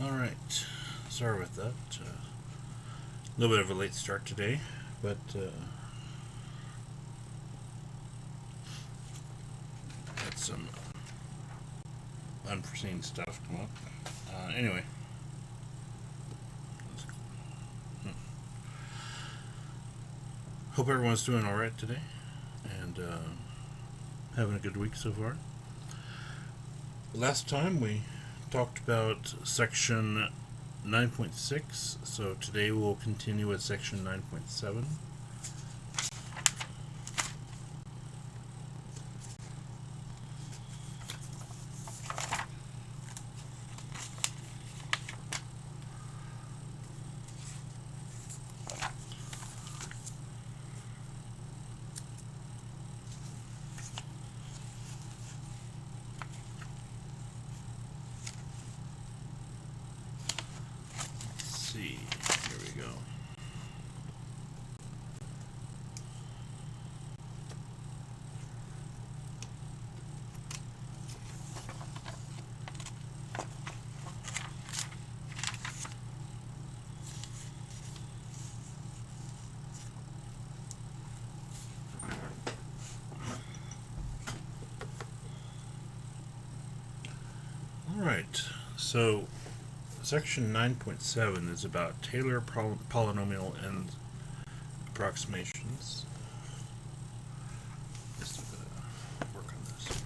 Alright, sorry about that. A little bit of a late start today, but had some unforeseen stuff come up. Anyway. Hope everyone's doing alright today and having a good week so far. Last time we talked about section 9.6, so today we'll continue with section 9.7. Here we go. All right, so section 9.7 is about Taylor polynomial and approximations. Just work on this here.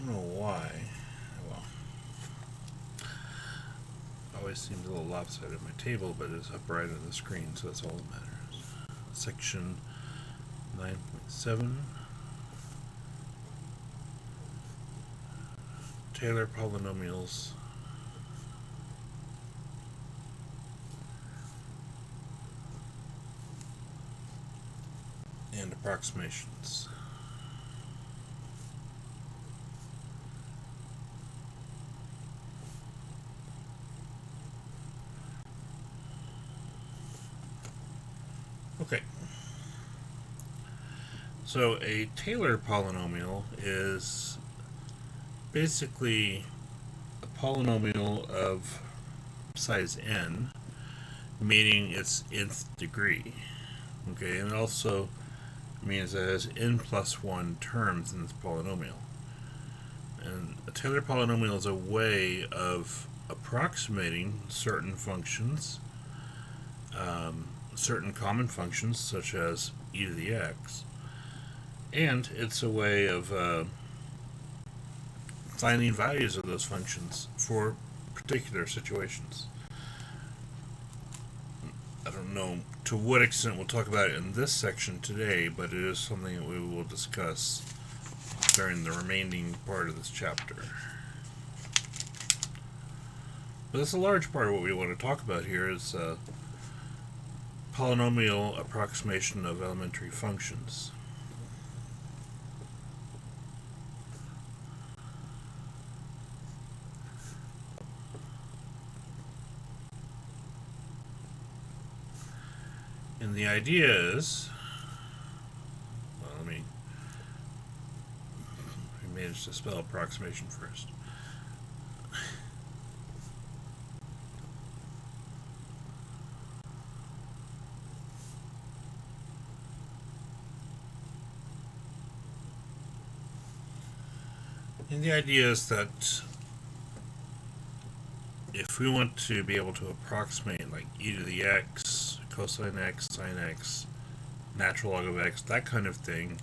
I don't know why. Well, it always seems a little lopsided at my table, but it's upright on the screen, so that's all that matters. Section 9.7. Taylor polynomials and approximations. Okay. So a Taylor polynomial is basically a polynomial of size n, meaning its nth degree. Okay, and it also means that it has n plus 1 terms in this polynomial. And a Taylor polynomial is a way of approximating certain functions, certain common functions such as e to the x, and it's a way of finding values of those functions for particular situations. I don't know to what extent we'll talk about it in this section today, but it is something that we will discuss during the remaining part of this chapter. But that's a large part of what we want to talk about here is polynomial approximation of elementary functions. And the idea is, well, let me manage to spell approximation first. And the idea is that if we want to be able to approximate like e to the x, cosine x, sine x, natural log of x, that kind of thing,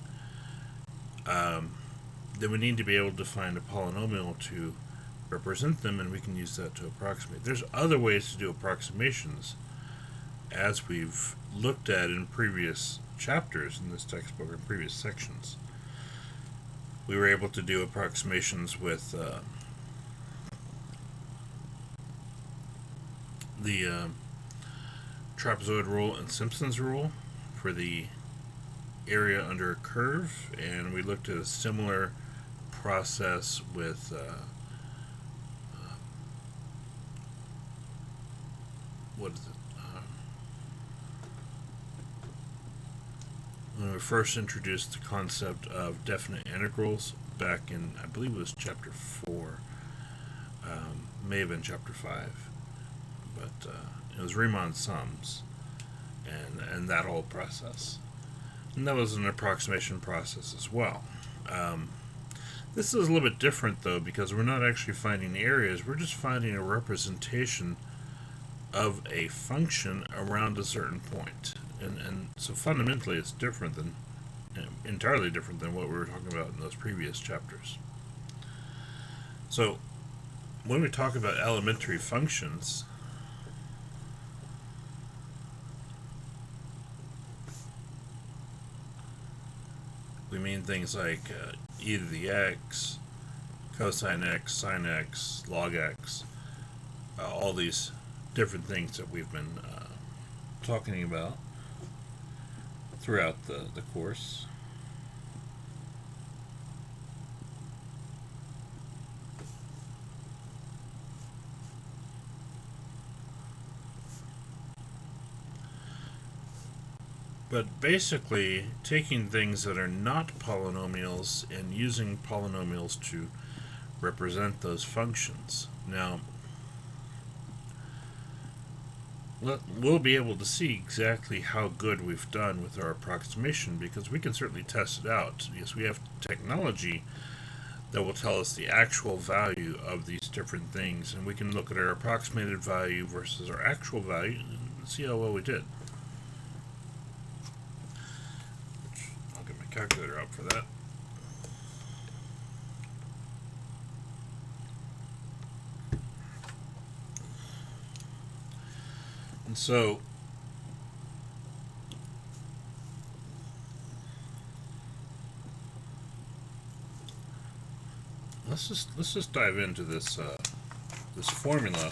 then we need to be able to find a polynomial to represent them, and we can use that to approximate. There's other ways to do approximations, as we've looked at in previous chapters in this textbook, or previous sections. We were able to do approximations with the trapezoid rule and Simpson's rule for the area under a curve, and we looked at a similar process with what is it? When we first introduced the concept of definite integrals back in, I believe it was chapter 4, May have been chapter 5, but it was Riemann sums and that whole process. And that was an approximation process as well. This is a little bit different, though, because we're not actually finding areas. We're just finding a representation of a function around a certain point. And so fundamentally it's different than, entirely different than what we were talking about in those previous chapters. So when we talk about elementary functions, we mean things like e to the x, cosine x, sine x, log x, all these different things that we've been talking about throughout the course. But basically, taking things that are not polynomials and using polynomials to represent those functions. Now, we'll be able to see exactly how good we've done with our approximation, because we can certainly test it out. Yes, we have technology that will tell us the actual value of these different things, and we can look at our approximated value versus our actual value and see how well we did. I'll get my calculator out for that. And so let's just dive into this this formula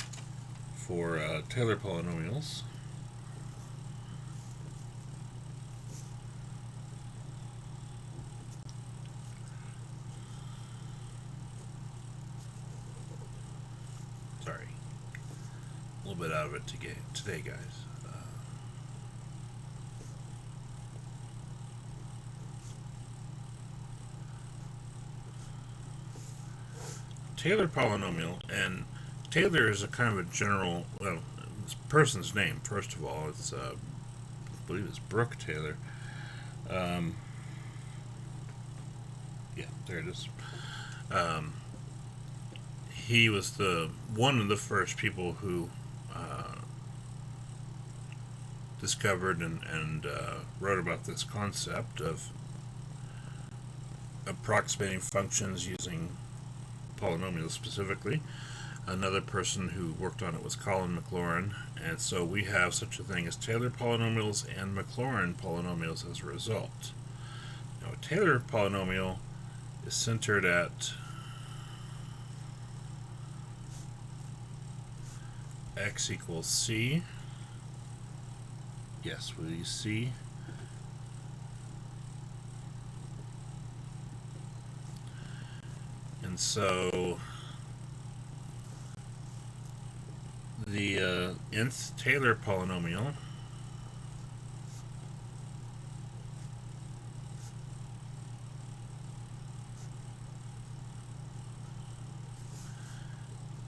for Taylor polynomials. Sorry, a little bit out of it today, guys. Taylor polynomial, and Taylor is a kind of a general, well, it's a person's name, first of all. It's, I believe it's Brooke Taylor. Yeah, there it is. He was one of the first people who discovered and wrote about this concept of approximating functions using polynomials specifically. Another person who worked on it was Maclaurin, and so we have such a thing as Taylor polynomials and Maclaurin polynomials as a result. Now, a Taylor polynomial is centered at x equals c. Yes, we'll use c. And so the nth Taylor polynomial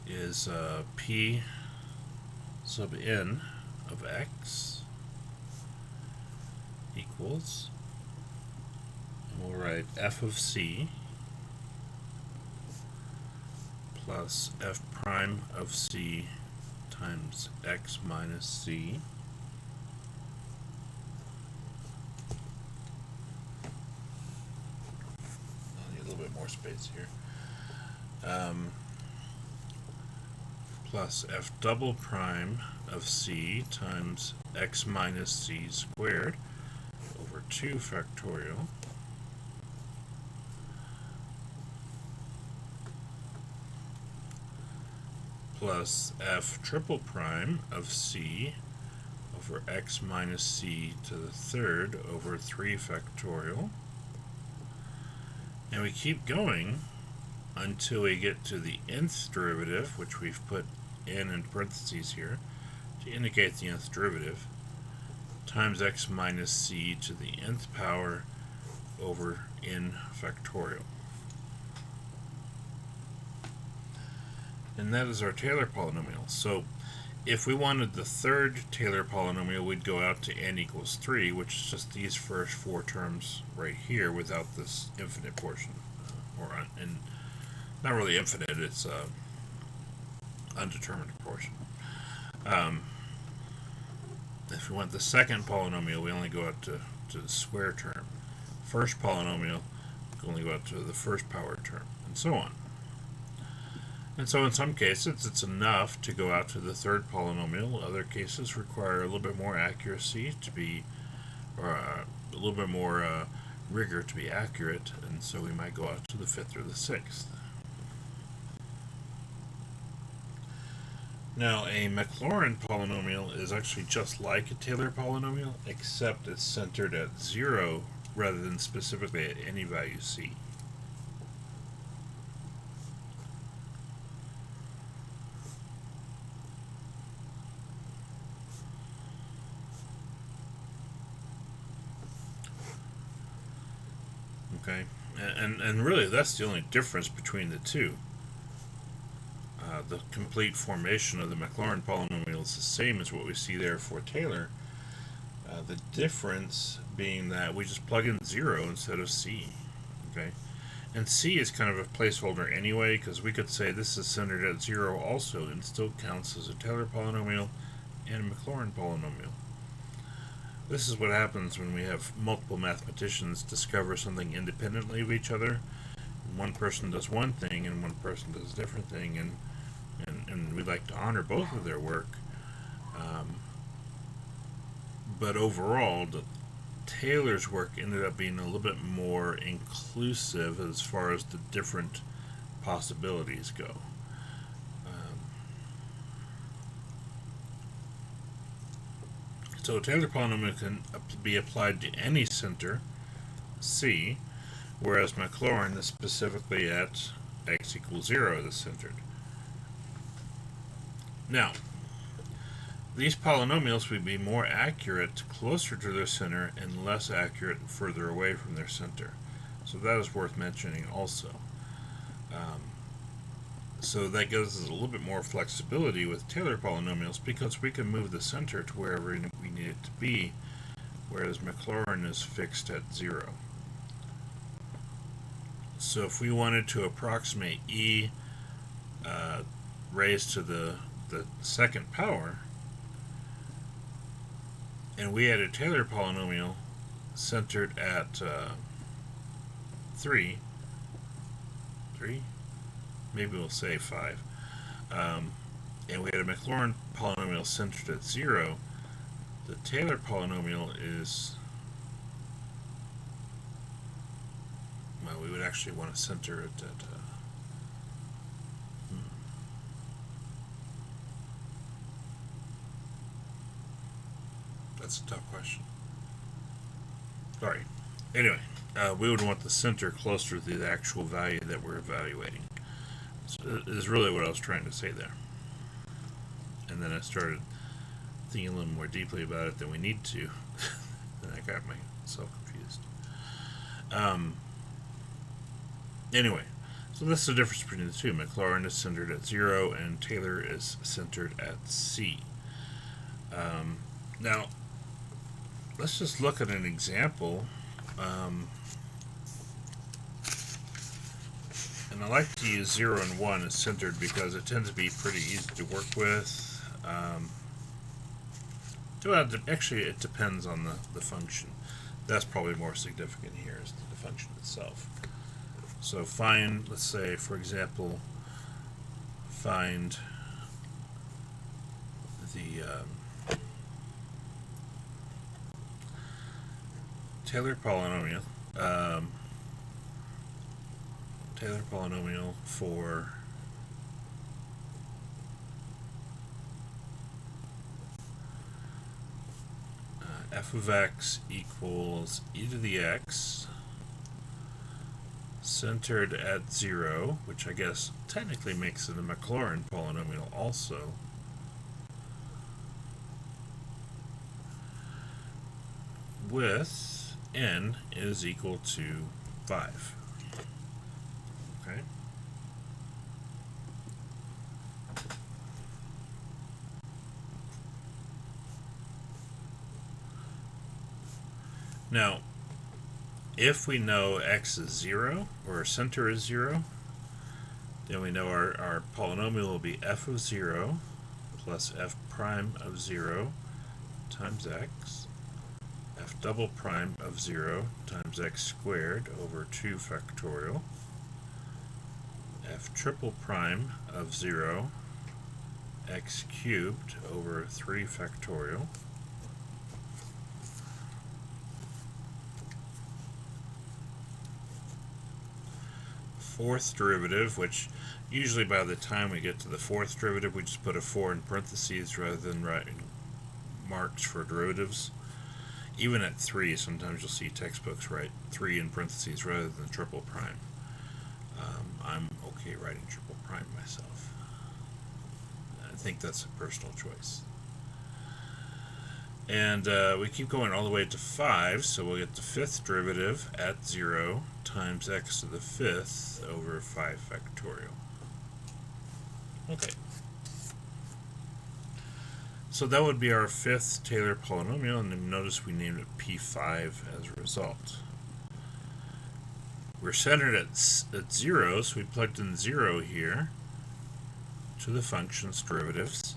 is p sub n of x equals, and we'll write f of c plus f prime of c times x minus c I'll need a little bit more space here, plus f double prime of c times x minus c squared over 2 factorial plus f triple prime of c over x minus c to the third over 3 factorial. And we keep going until we get to the nth derivative, which we've put in parentheses here to indicate the nth derivative, times x minus c to the nth power over n factorial. and that is our Taylor polynomial. So if we wanted the third Taylor polynomial, we'd go out to n equals 3, which is just these first four terms right here without this infinite portion. And not really infinite, it's undetermined portion. If we want the second polynomial, we only go out to the square term. First polynomial, we only go out to the first power term, and so on. And so in some cases, it's enough to go out to the third polynomial. Other cases require a little bit more accuracy to be, or a little bit more rigor to be accurate, and so we might go out to the fifth or the sixth. Now, a Maclaurin polynomial is actually just like a Taylor polynomial, except it's centered at 0 rather than specifically at any value c. Okay, and really that's the only difference between the two. The complete formation of the Maclaurin polynomial is the same as what we see there for Taylor. The difference being that we just plug in 0 instead of c. Okay, and c is kind of a placeholder anyway, because we could say this is centered at 0 also and still counts as a Taylor polynomial and a Maclaurin polynomial. This is what happens when we have multiple mathematicians discover something independently of each other. One person does one thing and one person does a different thing, and we'd like to honor both of their work. But overall, Taylor's work ended up being a little bit more inclusive as far as the different possibilities go. So a Taylor polynomial can be applied to any center, C, whereas Maclaurin is specifically at x equals 0 is centered. Now, these polynomials would be more accurate closer to their center and less accurate further away from their center. So that is worth mentioning also. So that gives us a little bit more flexibility with Taylor polynomials because we can move the center to wherever we need it to be, whereas Maclaurin is fixed at 0. So if we wanted to approximate e raised to the second power, and we had a Taylor polynomial centered at 3, maybe we'll say 5, and we had a Maclaurin polynomial centered at 0, the Taylor polynomial is, well, we would actually want to center it at, that's a tough question. Sorry. Anyway, we would want the center closer to the actual value that we're evaluating. So is really what I was trying to say there. And then I started thinking a little more deeply about it than we need to. And I got myself confused. Anyway, so that's the difference between the two. Maclaurin is centered at 0 and Taylor is centered at C. Now, let's just look at an example. And I like to use 0 and 1 as centered because it tends to be pretty easy to work with. Actually, it depends on the function. That's probably more significant here is the function itself. So find, let's say, for example, find the Taylor polynomial. Taylor polynomial for f of x equals e to the x centered at 0, which I guess technically makes it a Maclaurin polynomial also, with n is equal to 5. Okay. Now, if we know x is 0, or our center is 0, then we know our polynomial will be f of 0 plus f prime of 0 times x, f double prime of 0 times x squared over 2 factorial, f triple prime of 0 x cubed over 3 factorial, fourth derivative, which usually by the time we get to the fourth derivative we just put a 4 in parentheses rather than writing marks for derivatives. Even at 3, sometimes you'll see textbooks write 3 in parentheses rather than triple prime. I'm okay writing triple prime myself. I think that's a personal choice. And we keep going all the way to 5, so we'll get the fifth derivative at 0 times x to the fifth over 5 factorial. Okay. So that would be our fifth Taylor polynomial, and notice we named it P5 as a result. We're centered at 0, so we plugged in 0 here to the function's derivatives.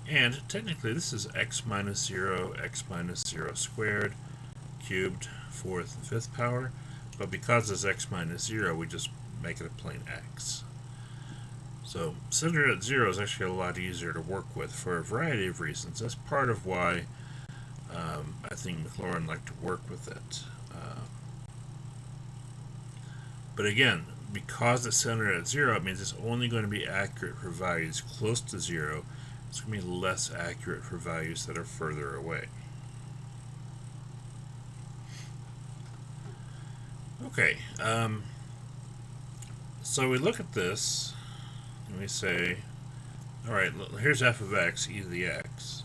And technically this is x minus 0 squared, cubed, fourth and fifth power. But because it's x minus 0, we just make it a plain x. So centered at 0 is actually a lot easier to work with for a variety of reasons. That's part of why I think Maclaurin liked to work with it. But again, because it's centered at 0, it means it's only going to be accurate for values close to 0. It's going to be less accurate for values that are further away. Okay, so we look at this and we say, alright, here's f of x, e to the x.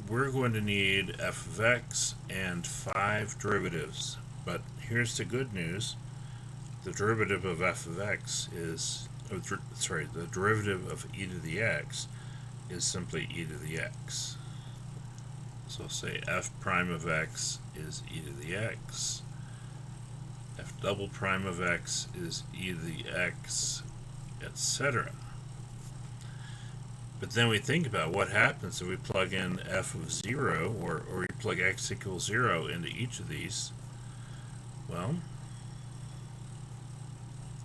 We're going to need f of x and 5 derivatives, but here's the good news. The derivative of f of x is, the derivative of e to the x is simply e to the x. So say f prime of x is e to the x, f double prime of x is e to the x, etc. But then we think about what happens if we plug in f of 0, or we plug x equals 0 into each of these. Well,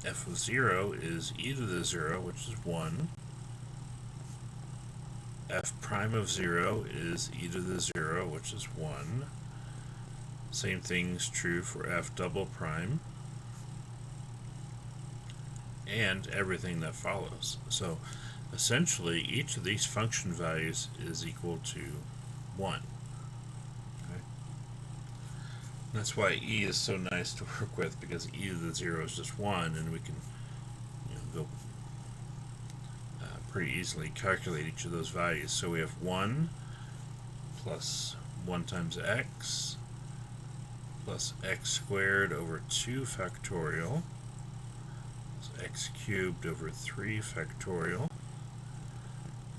f of 0 is e to the 0, which is 1. F prime of 0 is e to the 0, which is 1. Same thing's true for f double prime. And everything that follows. So essentially each of these function values is equal to 1. Okay? That's why e is so nice to work with, because e to the 0 is just 1, and we can go pretty easily calculate each of those values. So we have 1 plus 1 times x plus x squared over 2 factorial plus x cubed over 3 factorial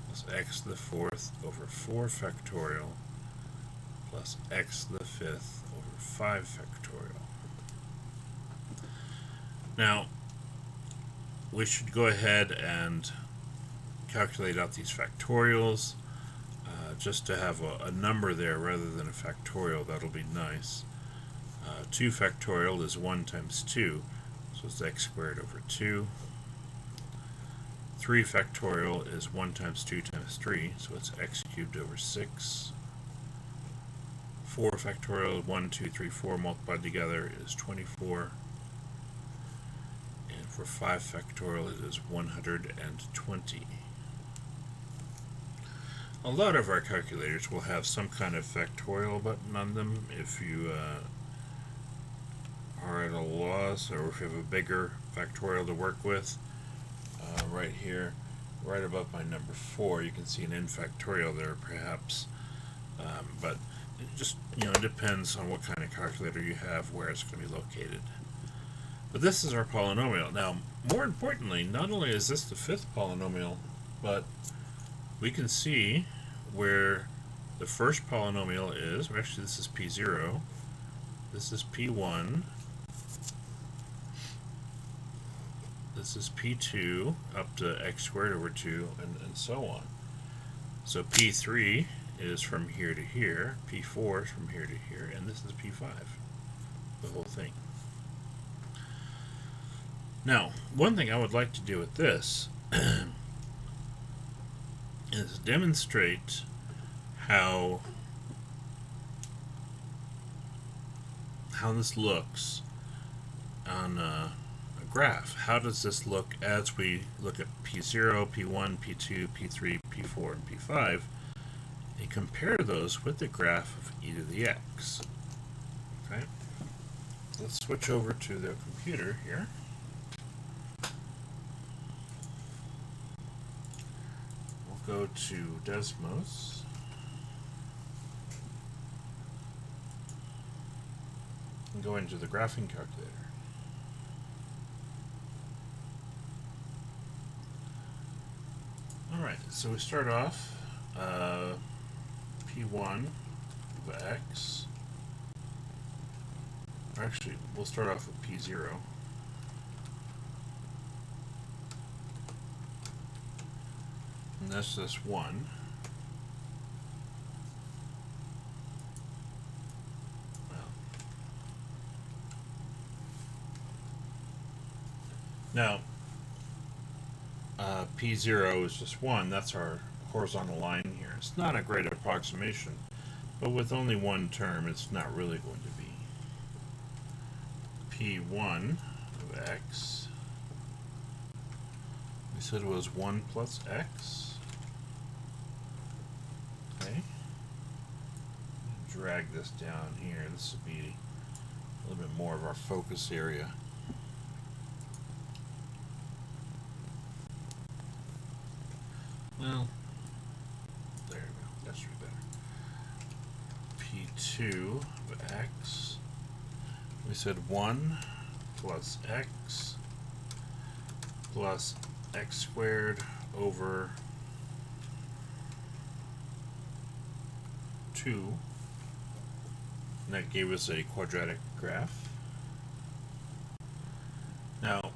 plus x to the fourth over 4 factorial plus x to the fifth over 5 factorial. Now, we should go ahead and calculate out these factorials just to have a number there rather than a factorial. That'll be nice. 2 factorial is 1 times 2, so it's x squared over 2. 3 factorial is 1 times 2 times 3, so it's x cubed over 6. 4 factorial, 1, 2, 3, 4 multiplied together is 24. And for 5 factorial it is 120. A lot of our calculators will have some kind of factorial button on them. If you are at a loss, or if you have a bigger factorial to work with, right here, right above my number 4, you can see an n factorial there perhaps. But it just, it depends on what kind of calculator you have, where it's going to be located. But this is our polynomial. Now, more importantly, not only is this the fifth polynomial, but we can see where The first polynomial is, or actually this is p0, this is p1, this is p2 up to x squared over 2, and so on. So p3 is from here to here, p4 is from here to here, and this is p5, the whole thing. Now, one thing I would like to do with this is demonstrate how this looks on a graph. How does this look as we look at P0, P1, P2, P3, P4, and P5, and compare those with the graph of e to the x. Okay? Let's switch over to the computer here. We'll go to Desmos. And go into the graphing calculator. Alright, so we start off P1 of x. Actually, we'll start off with P0. And that's just 1. Now, P0 is just 1. That's our horizontal line here. It's not a great approximation, but with only one term, it's not really going to be. P1 of x, we said it was 1 plus x. Okay. Drag this down here. This would be a little bit more of our focus area. Well, there we go. That should be better. P2 of x, we said 1 plus x plus x squared over 2. And that gave us a quadratic graph. Now,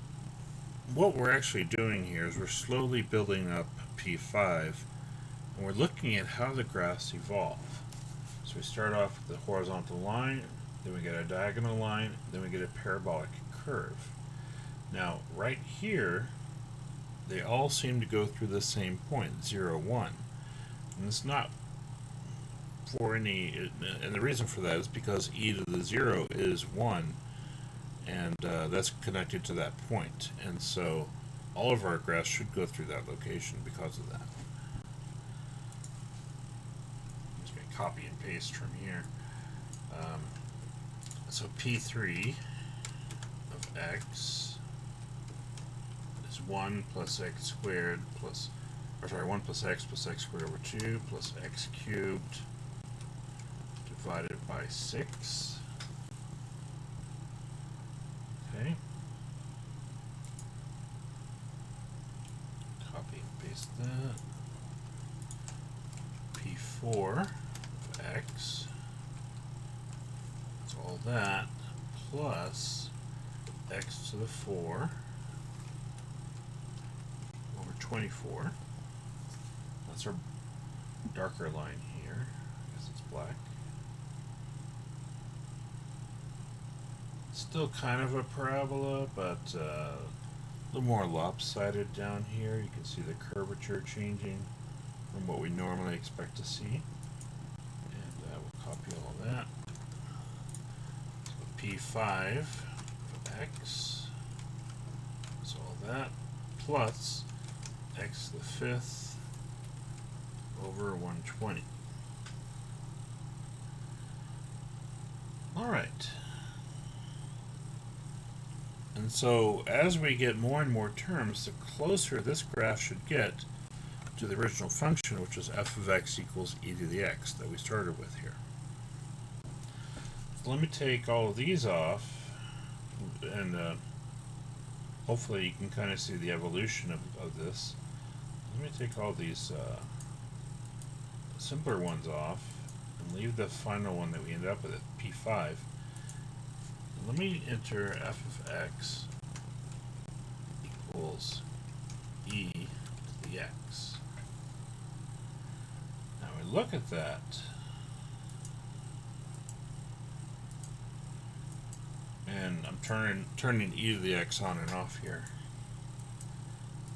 what we're actually doing here is we're slowly building up P5, and we're looking at how the graphs evolve. So we start off with the horizontal line, then we get a diagonal line, then we get a parabolic curve. Now, right here, they all seem to go through the same point, 0, 1. And it's not for any, and the reason for that is because e to the 0 is 1, and that's connected to that point. And so all of our graphs should go through that location because of that. I'm just going to copy and paste from here. So P3 of x is 1 plus x squared plus, or sorry, 1 plus x squared over 2 plus x cubed divided by 6. Okay. Copy and paste that. P4 of x, that's all that, plus x to the 4 over 24. That's our darker line here. I guess it's black. Still kind of a parabola, but a little more lopsided down here. You can see the curvature changing from what we normally expect to see. And we'll copy all that. So P5 of x is all that, plus x to the 5th over 120. All right. And so as we get more and more terms, the closer this graph should get to the original function, which is f of x equals e to the x that we started with here. So let me take all of these off, and hopefully you can kind of see the evolution of this. Let me take all these simpler ones off. and leave the final one that we end up with at P5. And let me enter f of x equals e to the x. Now we look at that, and I'm turning e to the x on and off here.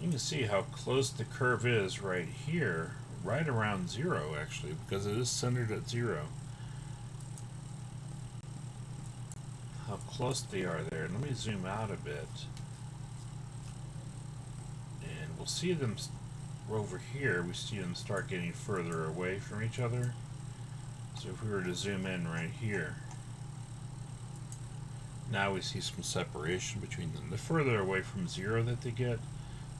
You can see how close the curve is right here, right around 0 actually, because it is centered at 0. How close they are there. Let me zoom out a bit. And we'll see them over here, we see them start getting further away from each other. So if we were to zoom in right here, now we see some separation between them. The further away from 0 that they get,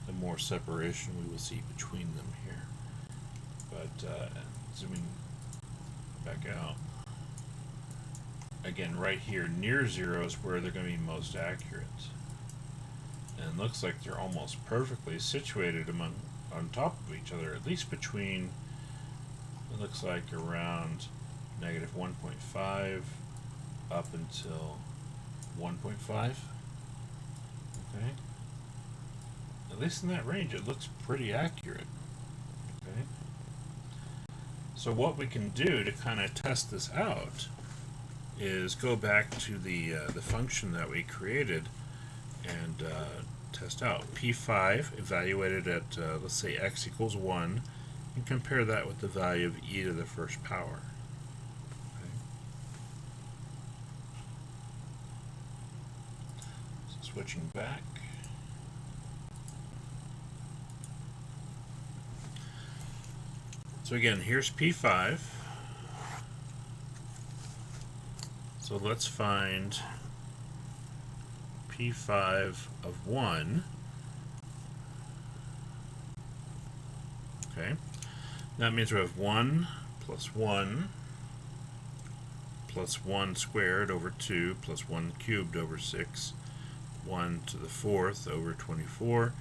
the more separation we will see between them here. But zooming back out, again right here near 0 is where they're going to be most accurate. And it looks like they're almost perfectly situated on top of each other, at least between, it looks like around negative 1.5 up until 1.5. Okay. At least in that range, it looks pretty accurate. Okay. So what we can do to kind of test this out is go back to the function that we created and test out P5 evaluated at let's say x equals 1, and compare that with the value of e to the first power. Okay. So switching back. So again, here's P5. So let's find P5 of 1. Okay. That means we have 1 plus 1 plus 1 squared over 2 plus 1 cubed over 6, 1 to the 4th over 24,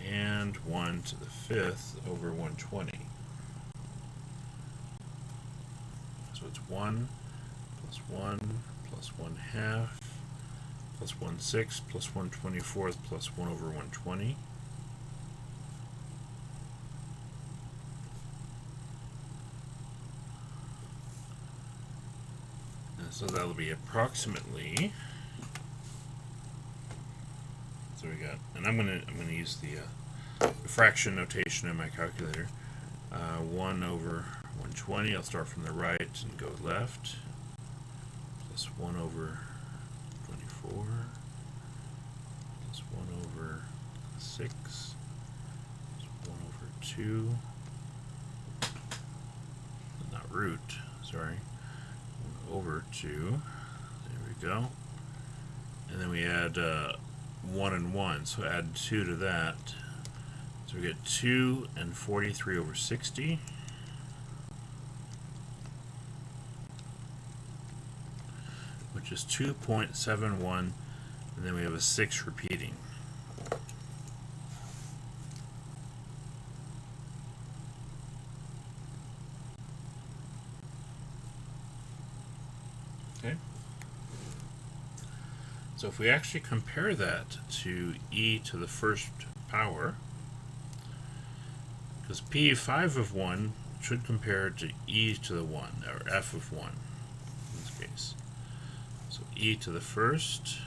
and 1 to the 5th over 120. So it's 1 plus 1 plus 1/2 plus 1/6 plus 1/24 plus 1 over 120. And so that'll be approximately. So we got, and I'm gonna use the fraction notation in my calculator. 1 over 120. I'll start from the right and go left. Plus 1 over 24. Plus 1 over 6. Plus 1 over 2. Not root, sorry. 1 over 2. There we go. And then we add 1 and 1, so add 2 to that. So we get 2 and 43 over 60. Which is 2.71, and then we have a 6 repeating. Okay. So if we actually compare that to e to the first power, because P5 of 1 should compare to e to the 1, or f of 1 in this case. So e to the first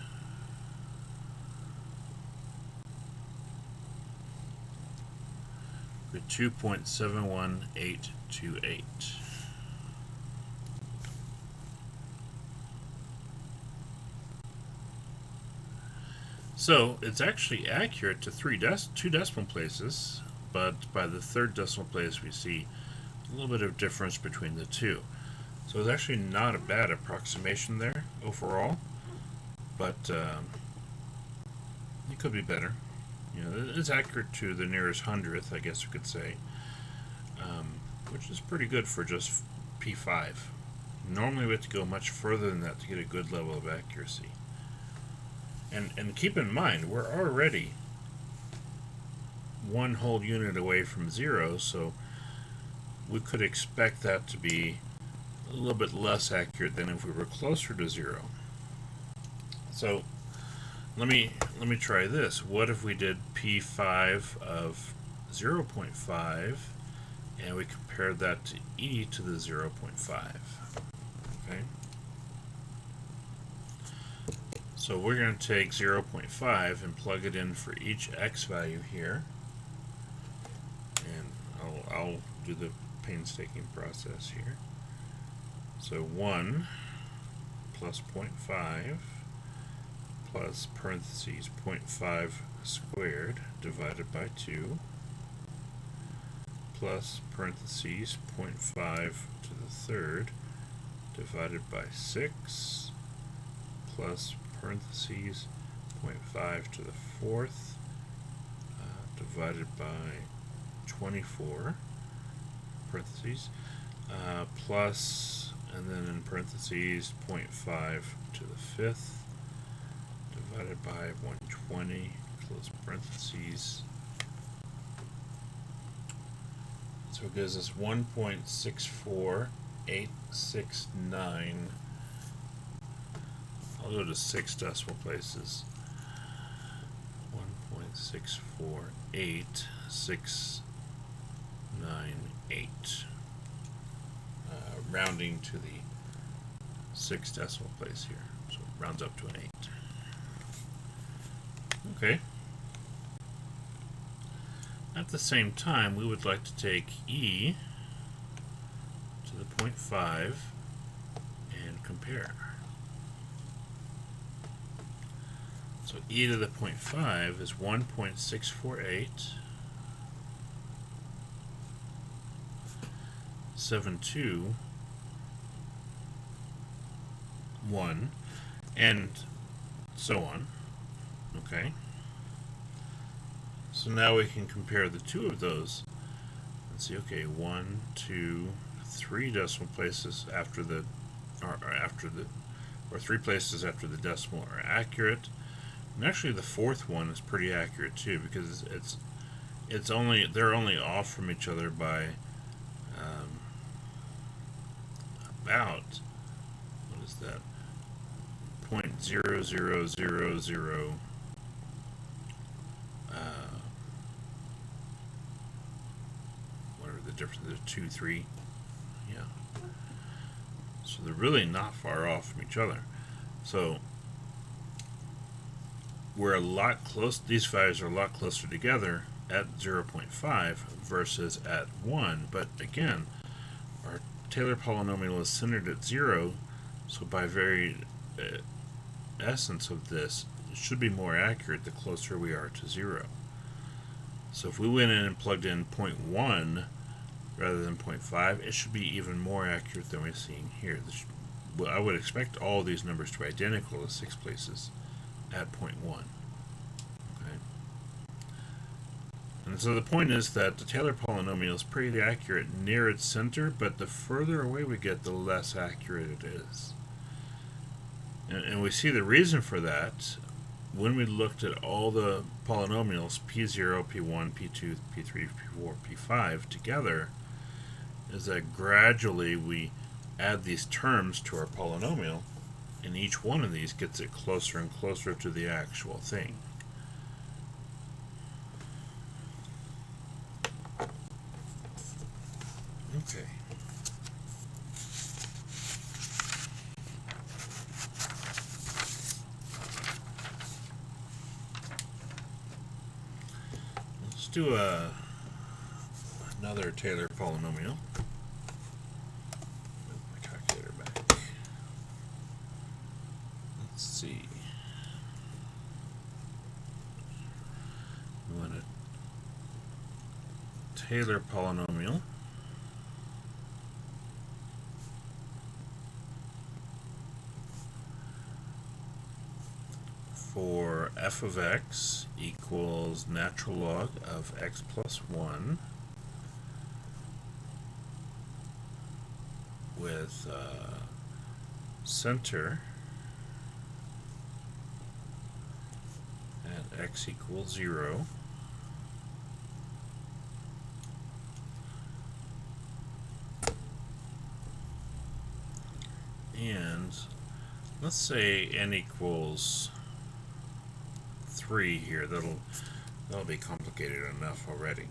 with 2.71828. So it's actually accurate to two decimal places, but by the third decimal place we see a little bit of difference between the two. So it's actually not a bad approximation there overall, but it could be better. You know, it's accurate to the nearest hundredth, I guess you could say, which is pretty good for just P5. Normally we have to go much further than that to get a good level of accuracy. And keep in mind, we're already 1 whole unit away from 0, so we could expect that to be a little bit less accurate than if we were closer to 0. So let me try this. What if we did P5 of 0.5 and we compared that to e to the 0.5? Okay. So we're going to take 0.5 and plug it in for each x value here. And I'll do the painstaking process here. So 1 plus 0.5 plus parentheses 0.5 squared divided by 2 plus parentheses 0.5 to the third divided by 6 plus parentheses 0.5 to the fourth divided by 24 parentheses plus, and then in parentheses 0.5 to the fifth divided by 120 close parentheses. So it gives us 1.64869. I'll go to 6 decimal places. 1.64868. Rounding to the 6th decimal place here. So it rounds up to an 8. Okay. At the same time, we would like to take e to the 0.5 and compare. So e to the 0.5 is 1.64872.1 and so on. Okay. So now we can compare the two of those and see, okay, 1, 2, 3 decimal places after the, or 3 places after the decimal are accurate. And actually the fourth one is pretty accurate too, because they're only off from each other by about, what is that, 0.0000 whatever the difference is, 2, 3, yeah. So they're really not far off from each other. So we're a lot close. These values are a lot closer together at 0.5 versus at 1. But again, our Taylor polynomial is centered at 0, so by very essence of this, it should be more accurate the closer we are to 0. So if we went in and plugged in 0.1 rather than 0.5, it should be even more accurate than we're seeing here. Well, I would expect all these numbers to be identical to 6 places at 0.1. Okay. And so the point is that the Taylor polynomial is pretty accurate near its center, but the further away we get, the less accurate it is. And we see the reason for that when we looked at all the polynomials, P0, P1, P2, P3, P4, P5 together, is that gradually we add these terms to our polynomial, and each one of these gets it closer and closer to the actual thing. Okay. Let's do another Taylor polynomial. Move my calculator back. Let's see. We want a Taylor polynomial for f of x equals natural log of x plus 1 with center at x equals 0 let's say n equals 3 here. That'll be complicated enough already.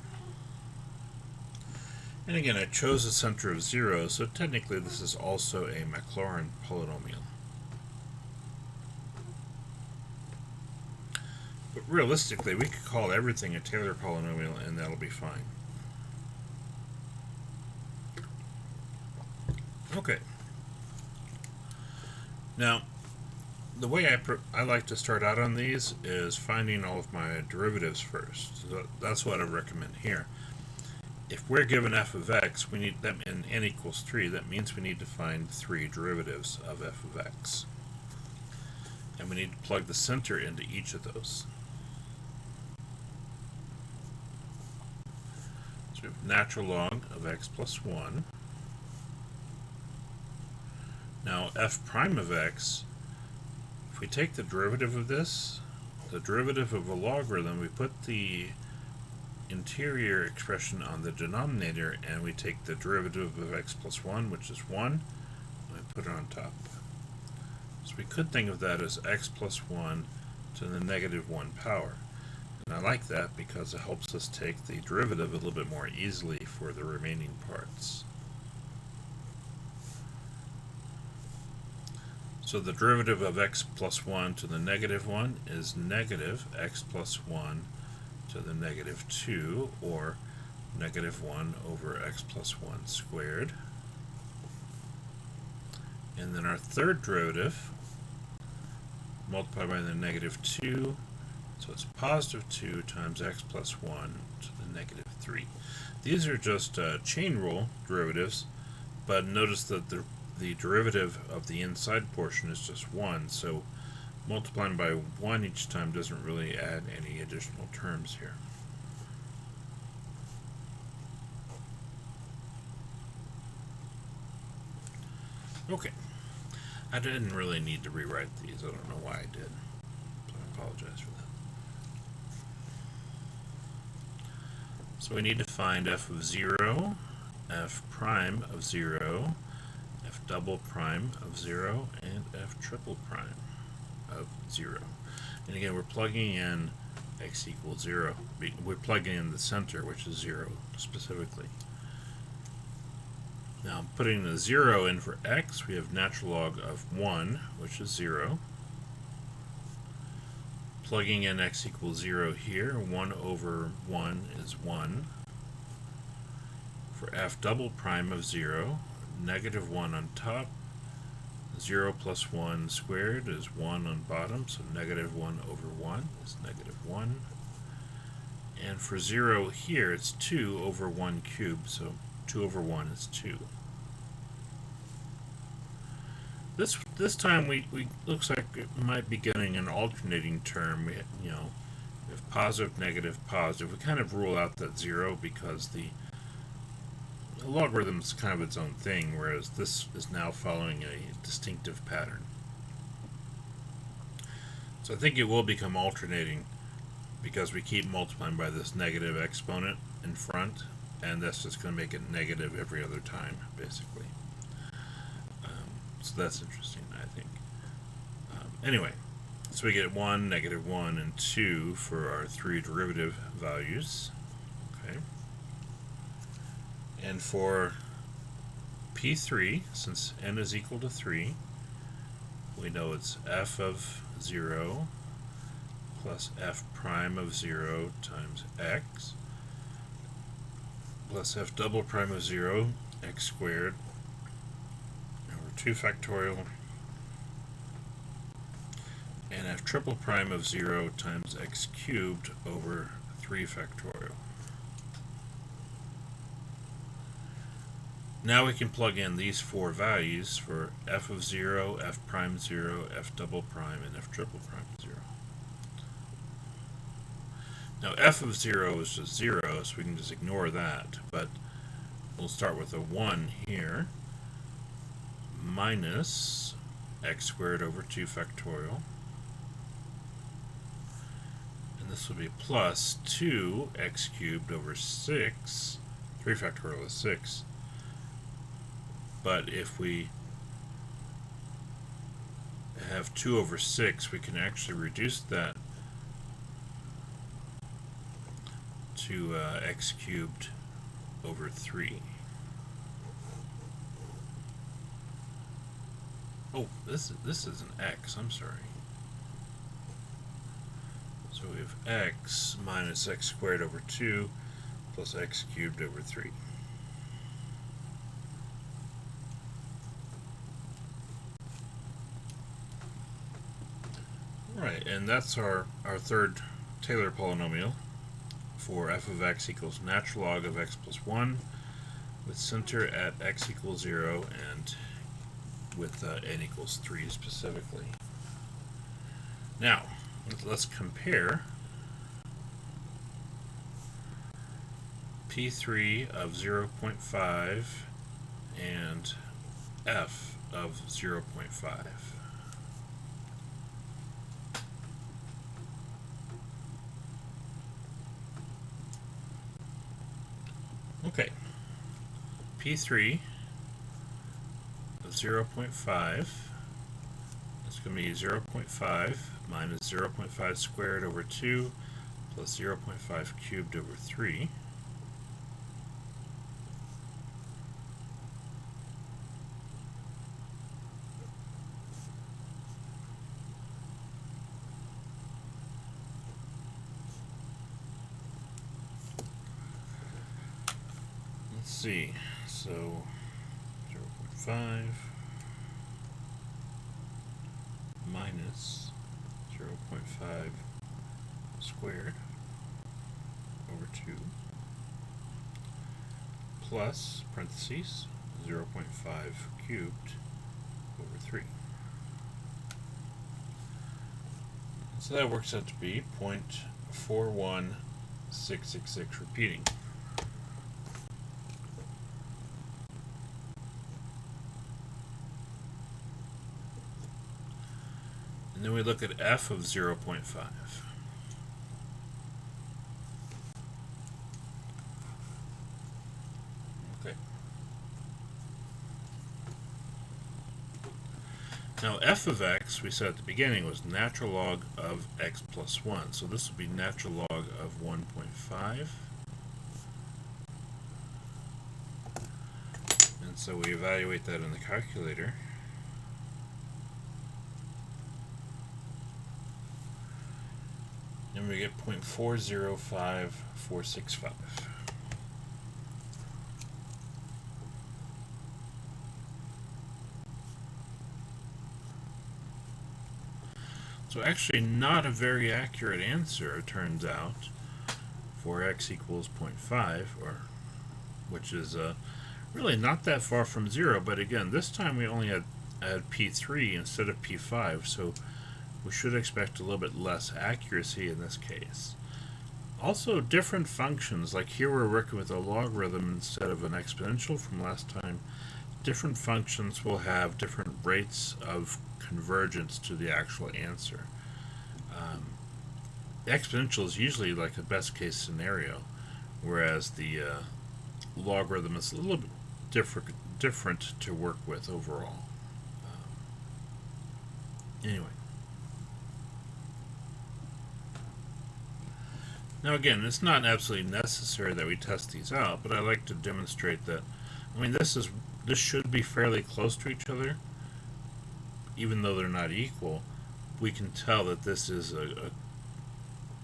And again, I chose a center of 0, so technically this is also a Maclaurin polynomial. But realistically, we could call everything a Taylor polynomial and that'll be fine. Okay. Now, the way I like to start out on these is finding all of my derivatives first. So that's what I recommend here. If we're given f of x, we need them in n equals 3. That means we need to find 3 derivatives of f of x. And we need to plug the center into each of those. So we have natural log of x plus 1. Now f prime of x, if we take the derivative of this, the derivative of a logarithm, we put the interior expression on the denominator and we take the derivative of x plus 1, which is 1, and we put it on top. So we could think of that as x plus 1 to the negative 1 power. And I like that because it helps us take the derivative a little bit more easily for the remaining parts. So the derivative of x plus 1 to the negative 1 is negative x plus 1 to the negative 2, or negative 1 over x plus 1 squared. And then our third derivative, multiplied by the negative 2, so it's positive 2 times x plus 1 to the negative 3. These are just chain rule derivatives, but notice that the derivative of the inside portion is just 1, so multiplying by 1 each time doesn't really add any additional terms here. Okay, I didn't really need to rewrite these. I don't know why I did, so I apologize for that. So we need to find f of 0, f prime of 0, f double prime of 0, and f triple prime of 0. And again, we're plugging in x equals 0. We're plugging in the center, which is 0 specifically. Now, putting the 0 in for x, we have natural log of 1, which is 0. Plugging in x equals 0 here, 1 over 1 is 1. For f double prime of 0, negative 1 on top, 0 plus 1 squared is 1 on bottom, so negative 1 over 1 is negative 1. And for 0 here, it's 2 over 1 cubed, so 2 over 1 is 2. This time we looks like it might be getting an alternating term. We have positive, negative, positive. We kind of rule out that 0 because the logarithm is kind of its own thing, whereas this is now following a distinctive pattern. So I think it will become alternating because we keep multiplying by this negative exponent in front, and that's just going to make it negative every other time, basically. So that's interesting, I think. Anyway, so we get 1, negative 1, and 2 for our 3 derivative values. Okay. And for P3, since n is equal to 3, we know it's f of 0 plus f prime of 0 times x plus f double prime of 0, x squared, over 2 factorial, and f triple prime of 0 times x cubed over 3 factorial. Now we can plug in these 4 values for f of 0, f prime 0, f double prime, and f triple prime 0. Now f of 0 is just 0, so we can just ignore that, but we'll start with a 1 here, minus x squared over 2 factorial, and this will be plus 2x cubed over 6, 3 factorial is 6, but if we have 2 over 6, we can actually reduce that to x cubed over 3. Oh, this is an x, I'm sorry. So we have x minus x squared over 2 plus x cubed over 3. Right, and that's our third Taylor polynomial for f of x equals natural log of x plus 1 with center at x equals 0 and with n equals 3 specifically. Now, let's compare P3 of 0.5 and f of 0.5. Okay, P3 of 0.5 is going to be 0.5 minus 0.5 squared over 2 plus 0.5 cubed over 3. Let's see, so 0.5 minus 0.5 squared over 2 plus parentheses 0.5 cubed over 3. So that works out to be 0.41666 repeating. And then we look at f of 0.5. Okay. Now f of x, we said at the beginning, was natural log of x plus 1. So this would be natural log of 1.5. And so we evaluate that in the calculator. And we get 0.405465. So actually not a very accurate answer, it turns out, for x equals 0.5, which is really not that far from 0, but again, this time we only had P3 instead of P5, so we should expect a little bit less accuracy in this case. Also, different functions, like here we're working with a logarithm instead of an exponential from last time. Different functions will have different rates of convergence to the actual answer. The exponential is usually like a best case scenario, whereas the logarithm is a little bit different to work with overall. Anyway. Now again, it's not absolutely necessary that we test these out, but I like to demonstrate that, I mean, this should be fairly close to each other, even though they're not equal. We can tell that this is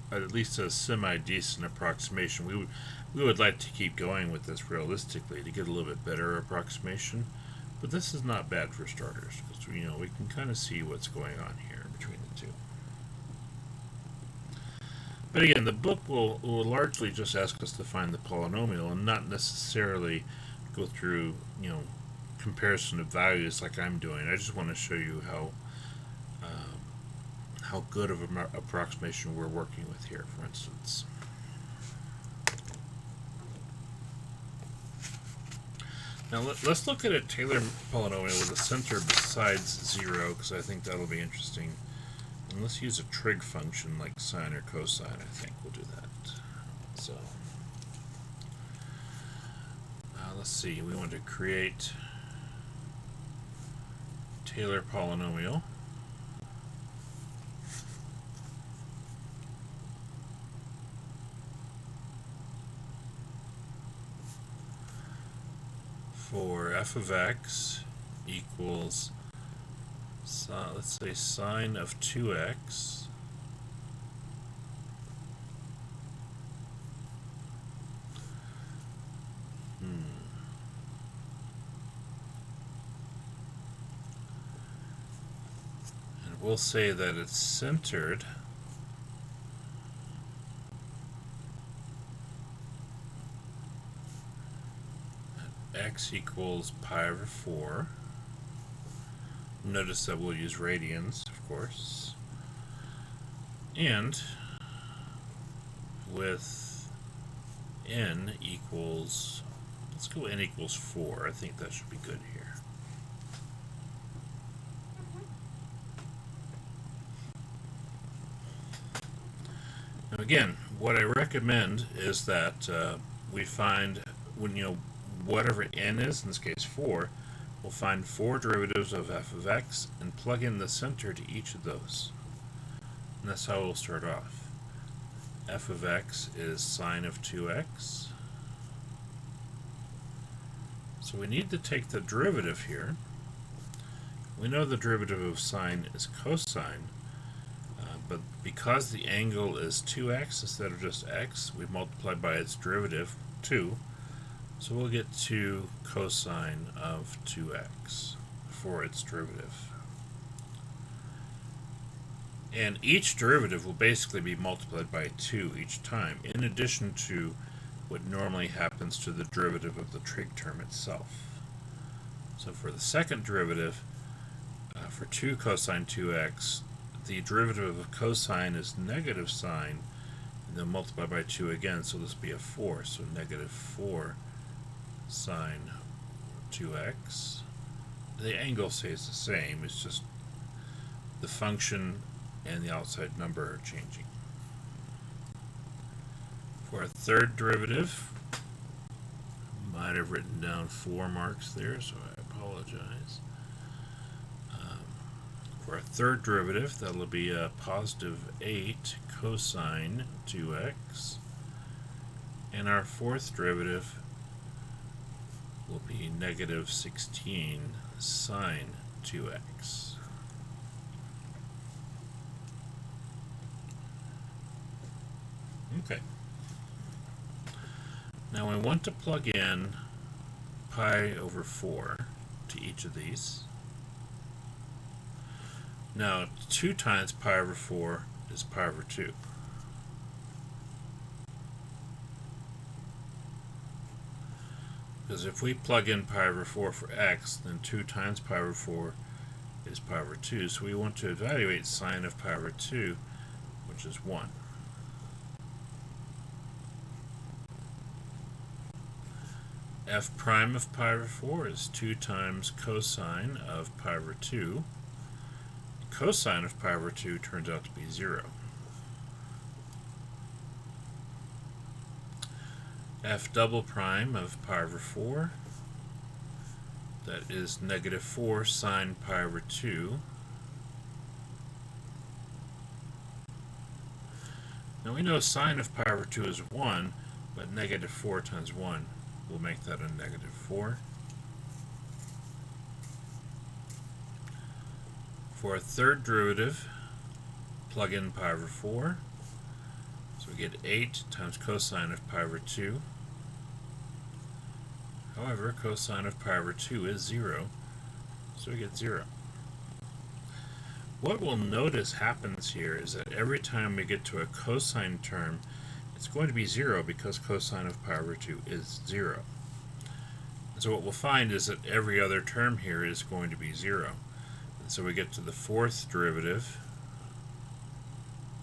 at least a semi-decent approximation. We would like to keep going with this realistically to get a little bit better approximation, but this is not bad for starters, because we can kind of see what's going on here between the two. But again, the book will largely just ask us to find the polynomial and not necessarily go through, comparison of values like I'm doing. I just want to show you how good of an approximation we're working with here, for instance. Now let's look at a Taylor polynomial with a center besides 0, because I think that'll be interesting. And let's use a trig function like sine or cosine. I think we'll do that. So let's see. We want to create Taylor polynomial. f of x equals, let's say, sine of 2x and we'll say that it's centered at x equals pi over 4. Notice that we'll use radians, of course, and with n equals, let's go n equals 4. I think that should be good here. Now again, what I recommend is that we find, whatever n is, in this case 4, we'll find 4 derivatives of f of x and plug in the center to each of those. And that's how we'll start off. F of x is sine of 2x. So we need to take the derivative here. We know the derivative of sine is cosine, but because the angle is 2x instead of just x, we multiply by its derivative, 2. So we'll get 2 cosine of 2x for its derivative. And each derivative will basically be multiplied by 2 each time, in addition to what normally happens to the derivative of the trig term itself. So for the second derivative, for 2 cosine 2x, the derivative of cosine is negative sine, and then multiply by 2 again, so this will be a 4, so negative 4 sine 2x. The angle stays the same, it's just the function and the outside number are changing. For a third derivative, might have written down 4 marks there, so I apologize. For a third derivative, that'll be a positive 8 cosine 2x. And our fourth derivative will be negative 16 sine 2x. Okay. Now we want to plug in pi over 4 to each of these. Now 2 times pi over 4 is pi over 2. Because if we plug in pi over 4 for x, then 2 times pi over 4 is pi over 2. So we want to evaluate sine of pi over 2, which is 1. F prime of pi over 4 is 2 times cosine of pi over 2. Cosine of pi over 2 turns out to be 0. F double prime of pi over 4, that is negative 4 sine pi over 2. Now we know sine of pi over 2 is 1, but negative 4 times 1 will make that a negative 4. For a third derivative, plug in pi over 4. So we get 8 times cosine of pi over 2. However, cosine of pi over 2 is 0, so we get 0. What we'll notice happens here is that every time we get to a cosine term, it's going to be 0 because cosine of pi over 2 is 0. And so what we'll find is that every other term here is going to be 0. And so we get to the fourth derivative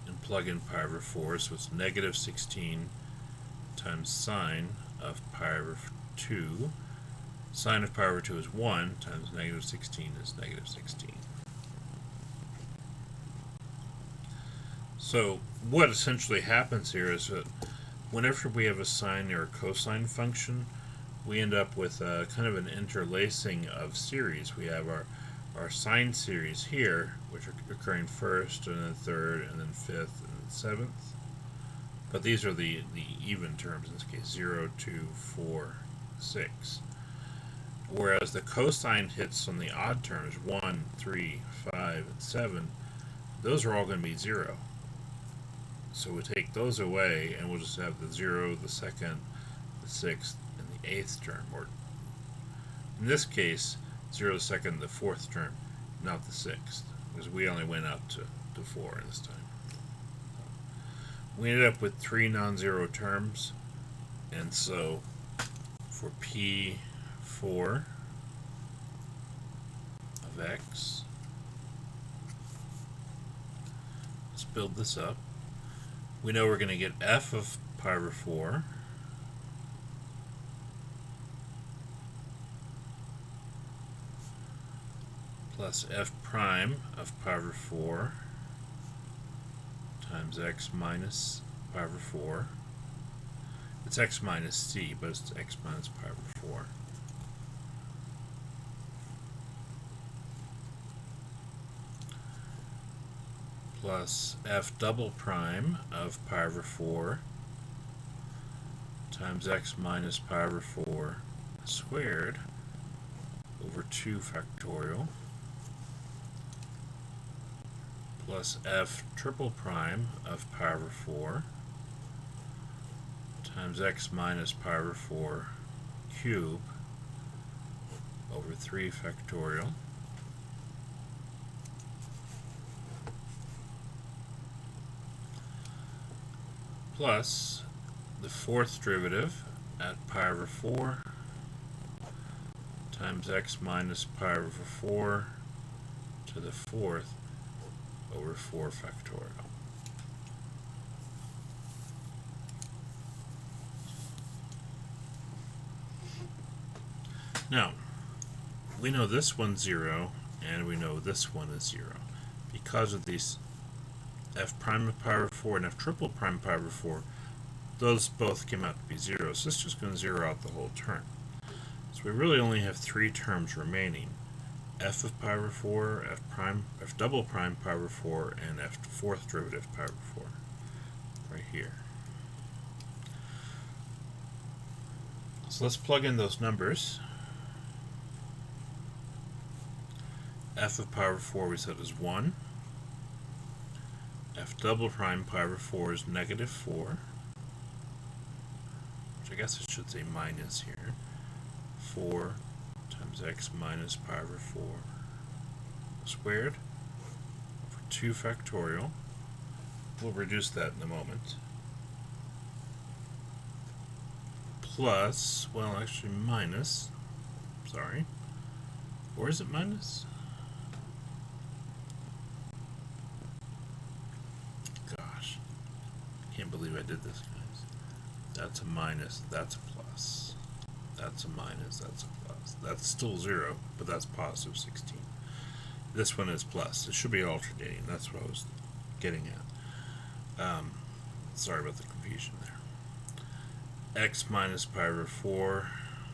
and plug in pi over 4, so it's negative 16 times sine of pi over 2. Sine of pi over 2 is 1 times negative 16 is negative 16. So what essentially happens here is that whenever we have a sine or a cosine function, we end up with a kind of an interlacing of series. We have our sine series here, which are occurring first and then third and then fifth and then seventh. But these are the even terms, in this case 0, 2, 4, 6. whereas the cosine hits on the odd terms, 1, 3, 5, and 7, those are all going to be 0. So we take those away, and we'll just have the 0, the 2nd, the 6th, and the 8th term. Or in this case, 0, the 2nd, the 4th term, not the 6th, because we only went up to 4 this time. We ended up with 3 non-zero terms, and so for P4 of x, let's build this up. We know we're going to get f of pi over 4 plus f prime of pi over 4 times x minus pi over 4. It's x minus c, but it's x minus pi over 4. Plus f double prime of pi over 4 times x minus pi over 4 squared over 2 factorial plus f triple prime of pi over 4 times x minus pi over 4 cube over 3 factorial plus the 4th derivative at pi over 4 times x minus pi over 4 to the 4th over 4 factorial. Now, we know this one's 0, and we know this one is 0. Because of these f prime of pi over 4 and f triple prime pi over 4, those both came out to be 0, so this is just going to 0 out the whole term. So we really only have 3 terms remaining: f of pi over 4, f double prime pi over 4, and f 4th derivative pi over 4, right here. So let's plug in those numbers. F of pi over 4 we said is 1. F double prime pi over 4 is negative 4, which I guess I should say minus here. 4 times x minus pi over 4 squared over 2 factorial. We'll reduce that in a moment. Plus, well, actually minus, sorry. Or is it minus? Gosh, can't believe I did this, guys. That's a minus, that's a plus. That's a minus, that's a plus. That's still 0, but that's positive 16. This one is plus. It should be alternating. That's what I was getting at. Sorry about the confusion there. X minus pi over 4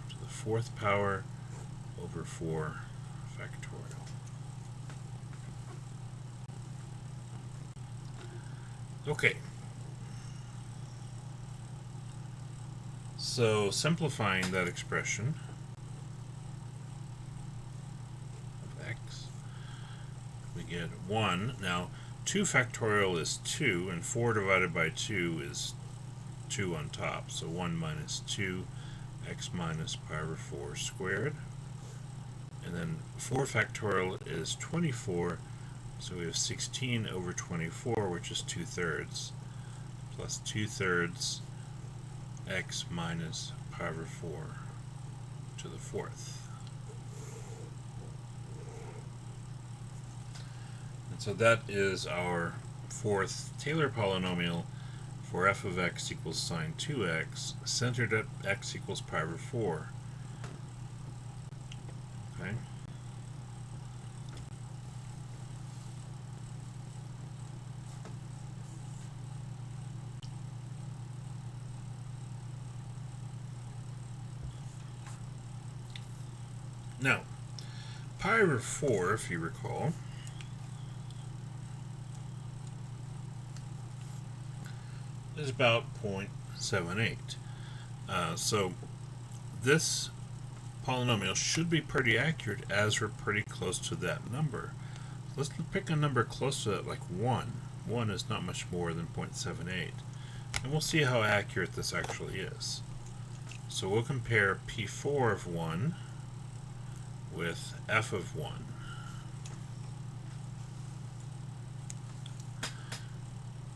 to the 4th power over 4 factorial. Okay. So simplifying that expression of x, we get 1. Now 2 factorial is 2, and 4 divided by 2 is 2 on top. So 1 minus 2, x minus pi over 4 squared. And then 4 factorial is 24, so we have 16 over 24, which is 2/3, plus 2/3 x minus pi over 4 to the 4th. And so that is our 4th Taylor polynomial for f of x equals sine 2x, centered at x equals pi over 4. Okay. Now, pi over 4, if you recall, is about 0.78. So this polynomial should be pretty accurate as we're pretty close to that number. Let's pick a number close to it, like 1. 1 is not much more than 0.78. And we'll see how accurate this actually is. So we'll compare P4 of 1 with F of 1.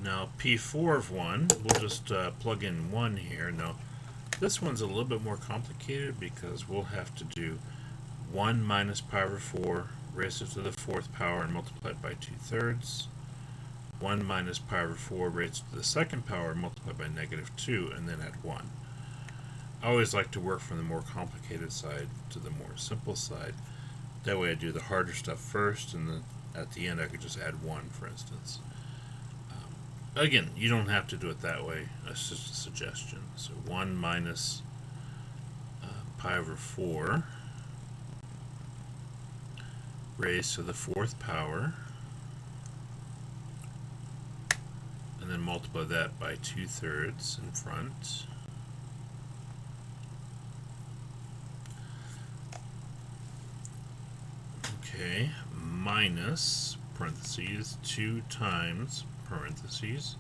Now P4 of 1, we'll just plug in 1 here. Now this one's a little bit more complicated because we'll have to do 1 minus pi over 4 raised to the 4th power and multiplied by 2/3. 1 minus pi over 4 raised to the 2nd power multiplied by -2, and then add 1. I always like to work from the more complicated side to the more simple side. That way I do the harder stuff first, and then at the end I could just add 1, for instance. Again, you don't have to do it that way. That's just a suggestion. So 1 minus pi over 4 raised to the 4th power, and then multiply that by 2/3 in front. Okay, minus parentheses 2 times parentheses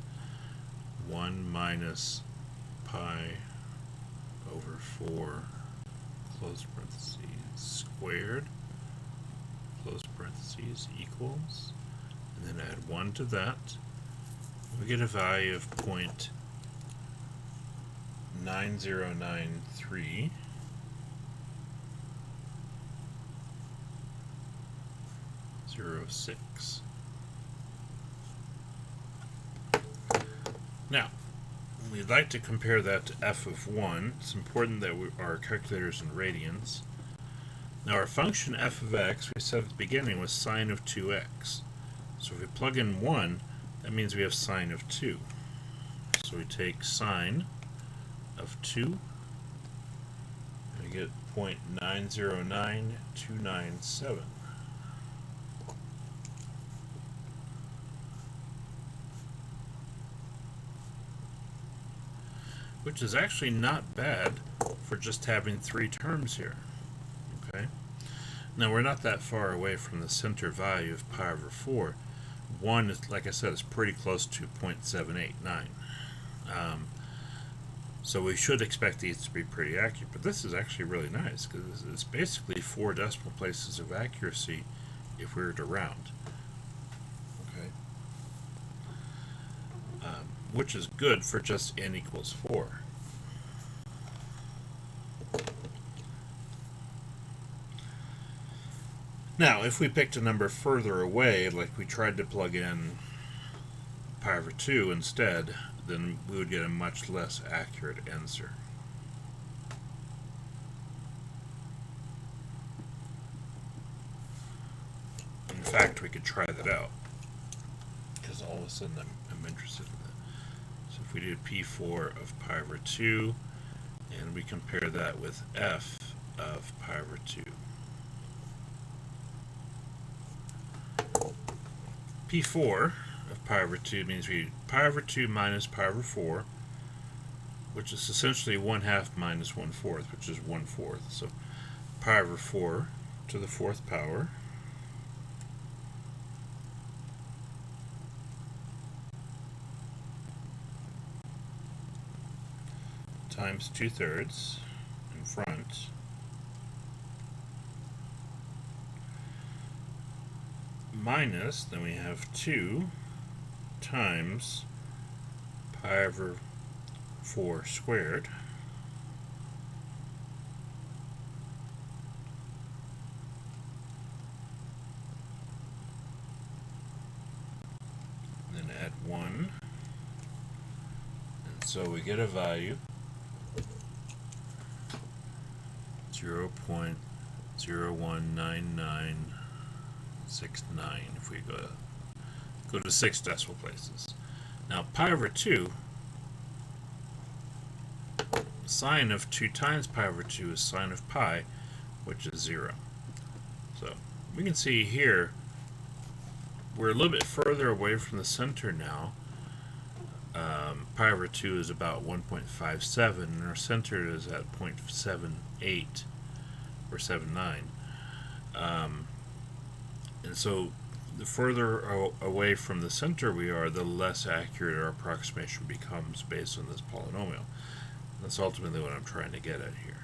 1 minus pi over 4 close parentheses squared close parentheses equals, and then add 1 to that. We get a value of 0.909306. Now, we'd like to compare that to f of 1. It's important that our calculator's in radians. Now our function f of x, we said at the beginning, was sine of 2x. So if we plug in 1, that means we have sine of 2. So we take sine of 2, and we get 0.909297. Which is actually not bad for just having 3 terms here. Okay. Now we're not that far away from the center value of pi over 4. 1 is, like I said, is pretty close to 0.789. So we should expect these to be pretty accurate. But this is actually really nice because it's basically 4 decimal places of accuracy if we were to round. Which is good for just n equals 4. Now, if we picked a number further away, like we tried to plug in pi over 2 instead, then we would get a much less accurate answer. In fact, we could try that out, because all of a sudden I'm interested in that. So if we do P4 of pi over 2, and we compare that with f of pi over 2. P4 of pi over 2 means we pi over 2 minus pi over 4, which is essentially 1/2 minus 1/4, which is 1/4. So pi over 4 to the 4th power times 2/3 in front minus, then we have 2 times pi over 4 squared then add 1, and so we get a value 0.019969 if we go to 6 decimal places. Now pi over 2, sine of 2 times pi over 2 is sine of pi, which is 0. So we can see here we're a little bit further away from the center now. Pi over 2 is about 1.57, and our center is at 0.78. or 7, 9. And so the further away from the center we are, the less accurate our approximation becomes based on this polynomial. That's ultimately what I'm trying to get at here.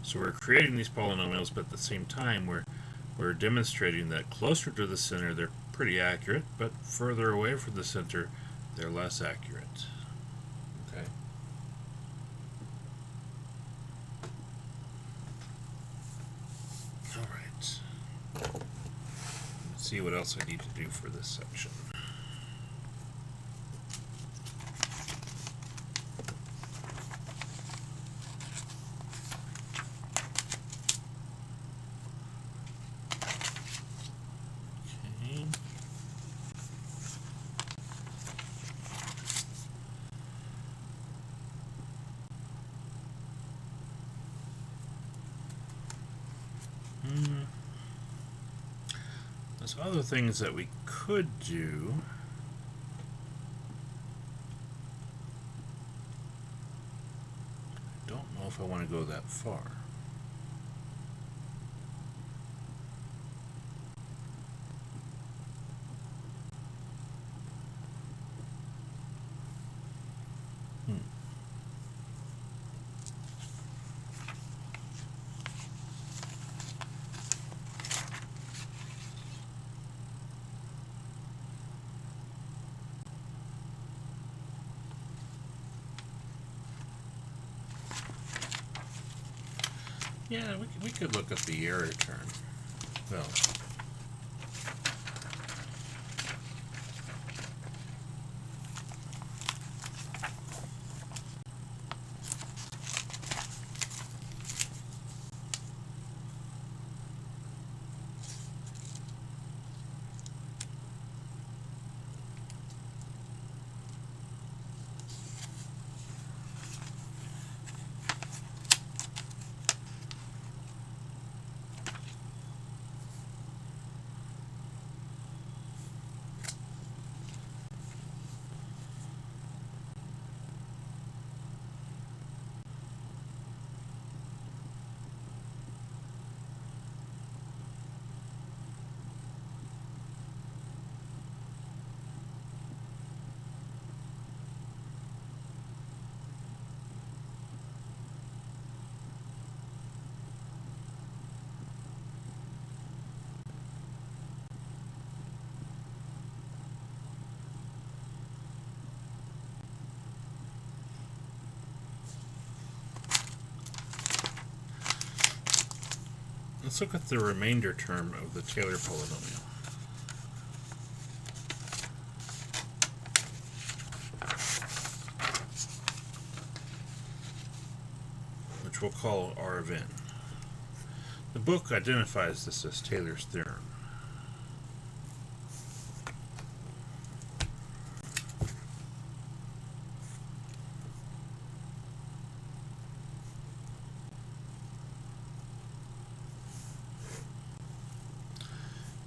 So we're creating these polynomials, but at the same time we're demonstrating that closer to the center they're pretty accurate, but further away from the center they're less accurate. Okay. All right. Let's see what else I need to do for this section. There's other things that we could do. I don't know if I want to go that far. Yeah, we could look at the error term. Well, let's look at the remainder term of the Taylor polynomial. Which we'll call R of n. The book identifies this as Taylor's theorem.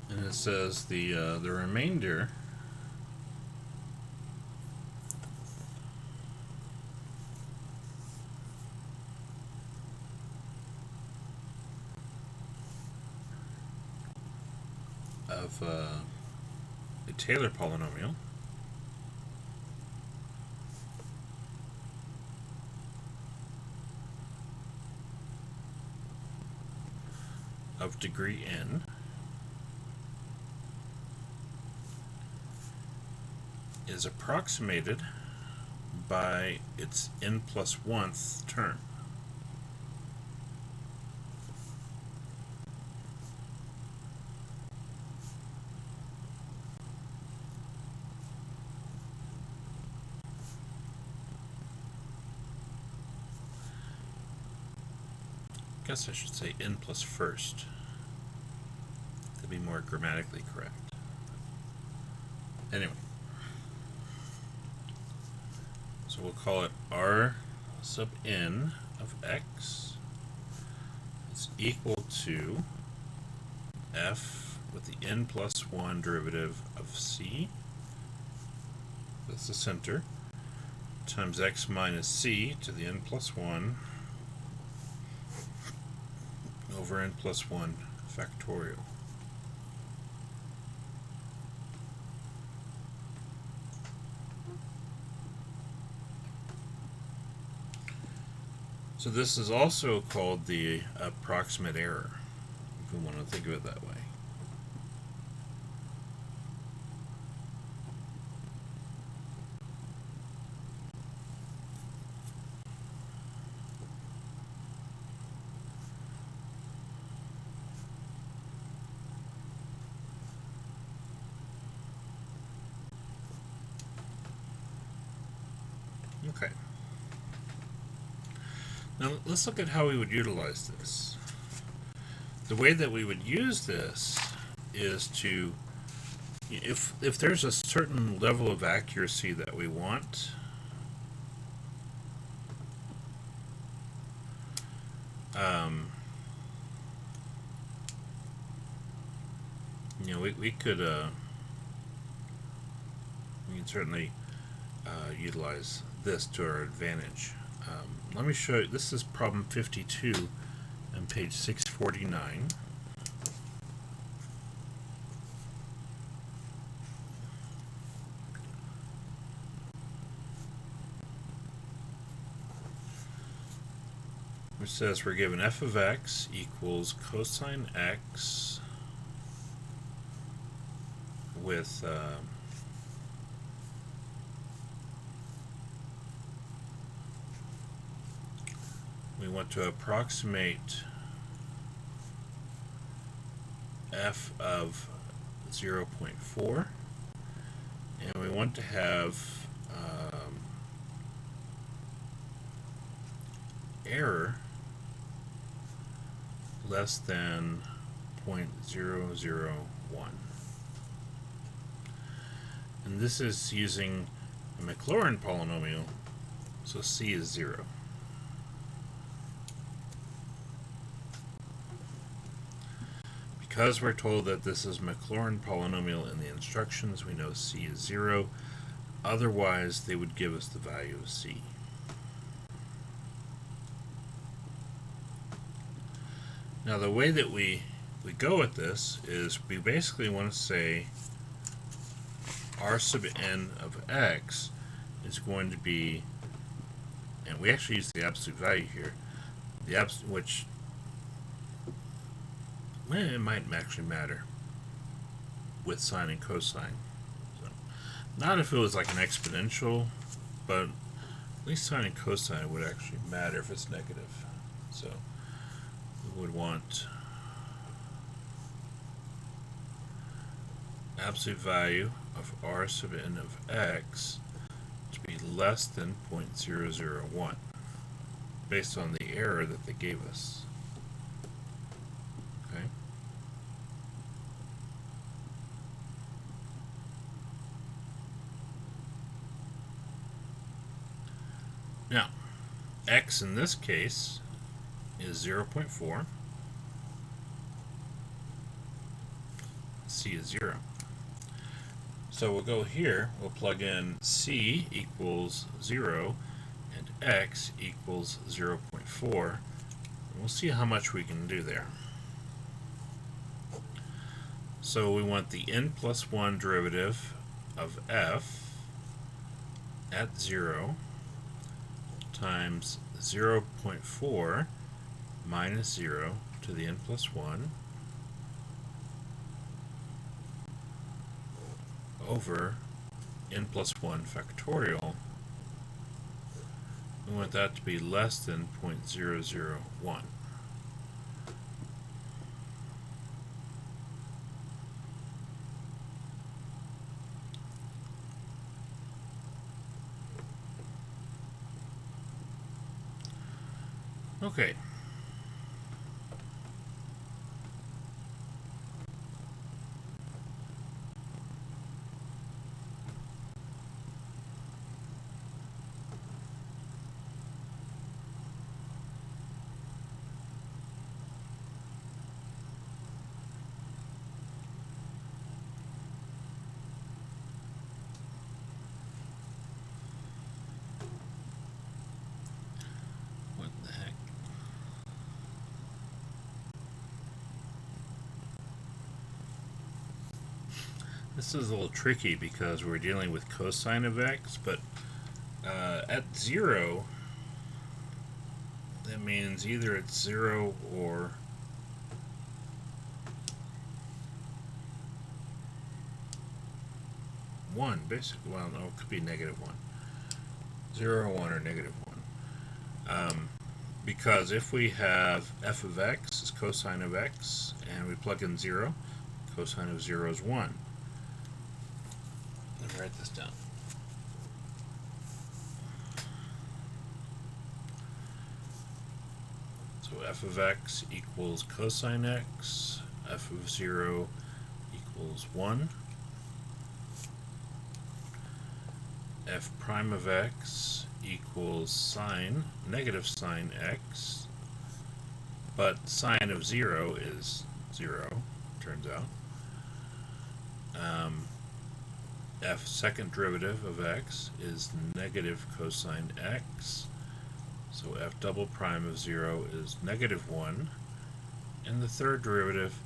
And it says the remainder of a Taylor polynomial of degree n is approximated by its n plus 1th term. I guess I should say n plus 1st to be more grammatically correct. Anyway, so we'll call it R sub n of x is equal to f with the n plus 1 derivative of c, that's the center, times x minus c to the n plus 1 over n plus 1 factorial. So this is also called the approximate error, if we want to think of it that way. Okay. Now let's look at how we would utilize this. The way that we would use this is to, if there's a certain level of accuracy that we want, we could certainly utilize this to our advantage. Let me show you. This is problem 52 on page 649. Which says we're given f of x equals cosine x with we want to approximate f of 0.4, and we want to have error less than 0.001. And this is using a Maclaurin polynomial, so c is 0. Because we're told that this is Maclaurin polynomial in the instructions, we know c is 0. Otherwise, they would give us the value of c. Now, the way that we go with this is we basically want to say r sub n of x is going to be, and we actually use the absolute value here, the absolute, which it might actually matter with sine and cosine. So, not if it was like an exponential, but at least sine and cosine would actually matter if it's negative. So we would want absolute value of r sub n of x to be less than 0.001 based on the error that they gave us. Okay. Now, x in this case is 0.4. C is 0. So we'll go here, we'll plug in c equals 0 and x equals 0.4. And we'll see how much we can do there. So we want the n plus 1 derivative of f at 0 times 0.4 minus 0 to the n plus 1 over n plus 1 factorial. We want that to be less than 0.001. Okay. What the heck? This is a little tricky because we're dealing with cosine of x, but at 0, that means either it's 0 or one, basically. Well, no, it could be negative 1. 0, 1, or negative 1. Because if we have f of x is cosine of x, and we plug in 0, cosine of 0 is 1. Let me write this down. So f of x equals cosine x, f of 0 equals 1, f prime of x equals sine, negative sine x, but sine of 0 is 0, turns out. F second derivative of x is negative cosine x, so f double prime of 0 is negative 1, and the third derivative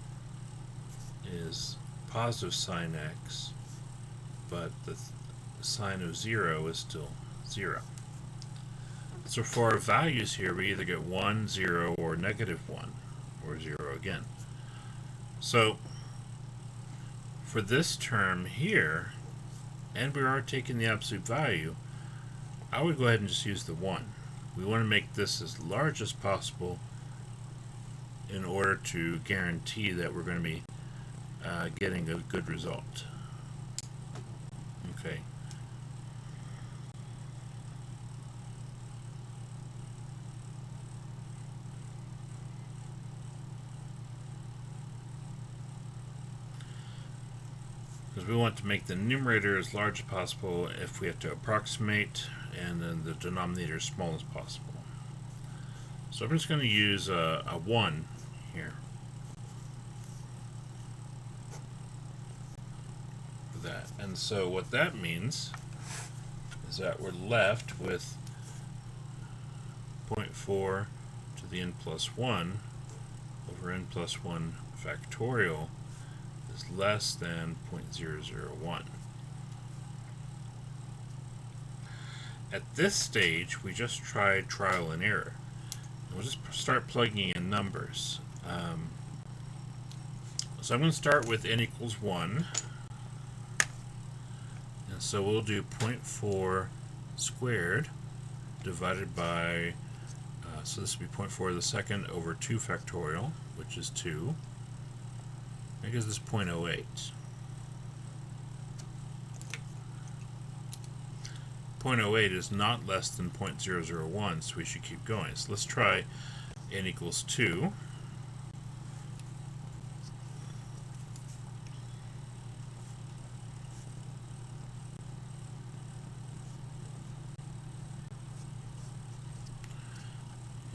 is positive sine x, but the sine of 0 is still 0. So for our values here, we either get 1, 0, or negative 1, or 0 again. So for this term here, and we are taking the absolute value, I would go ahead and just use the 1. We want to make this as large as possible in order to guarantee that we're going to be getting a good result. Okay. Because we want to make the numerator as large as possible if we have to approximate, and then the denominator as small as possible. So I'm just going to use a 1 here for that. And so what that means is that we're left with 0.4 to the n plus 1 over n plus 1 factorial is less than 0.001. At this stage, we just tried trial and error. And we'll just start plugging in numbers. So I'm going to start with n equals 1. And so we'll do 0.4 squared divided by, so this would be 0.4 to the second over 2 factorial, which is 2. That gives us 0.08. 0.08 is not less than 0.001, so we should keep going. So let's try n equals 2.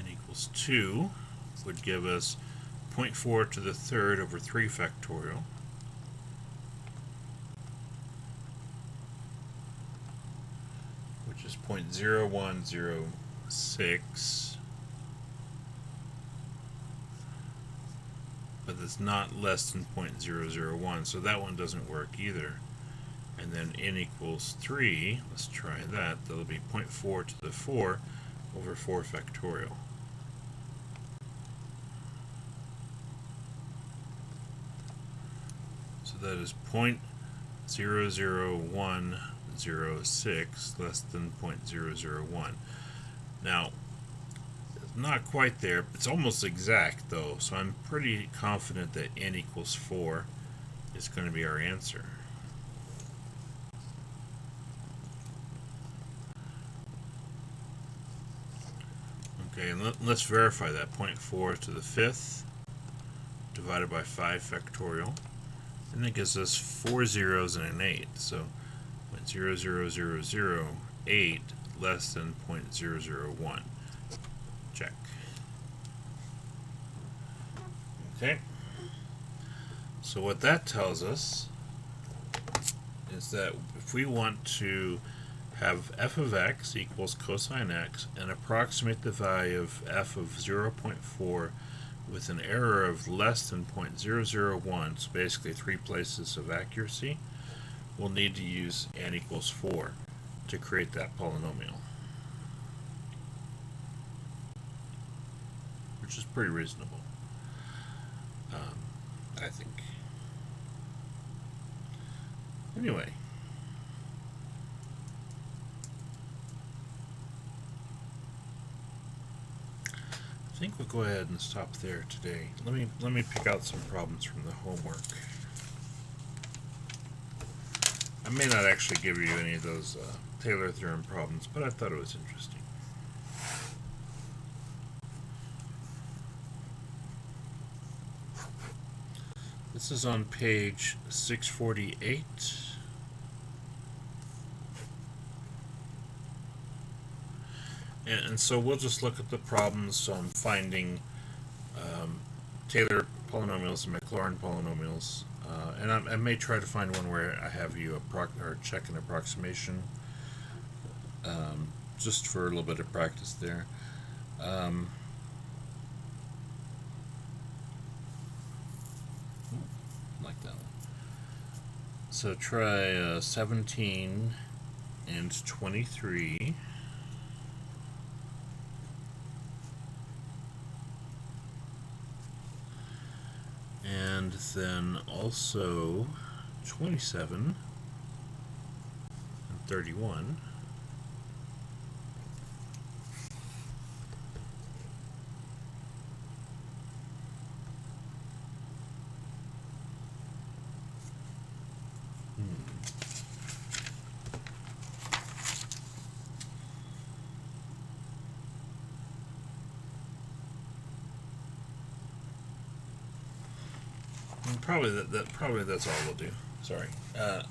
N equals 2 would give us 0.4 to the third over 3 factorial. Which is 0.0106. But it's not less than 0.001, so that one doesn't work either. And then n equals 3, let's try that. That'll be 0.4 to the 4 over 4 factorial. So that is 0.00106 less than 0.001. Now, it's not quite there. It's almost exact though, so I'm pretty confident that n equals 4 is going to be our answer. Okay, and let's verify that. 0.4 to the 5th divided by 5 factorial. And that gives us 4 zeros and an 8. So 0.00008 less than 0.001. Check. Okay. So what that tells us is that if we want to have f of x equals cosine x and approximate the value of f of 0.4 with an error of less than 0.001, so basically 3 places of accuracy, we'll need to use n equals 4 to create that polynomial, which is pretty reasonable, I think. Anyway, I think we'll go ahead and stop there today. Let me pick out some problems from the homework. I may not actually give you any of those Taylor theorem problems, but I thought it was interesting. This is on page 648. And so we'll just look at the problems on finding Taylor polynomials and Maclaurin polynomials. And I may try to find one where I have you check an approximation, just for a little bit of practice there. Like that one. So try 17 and 23. And then also 27 and 31. Probably that's all we'll do. Sorry.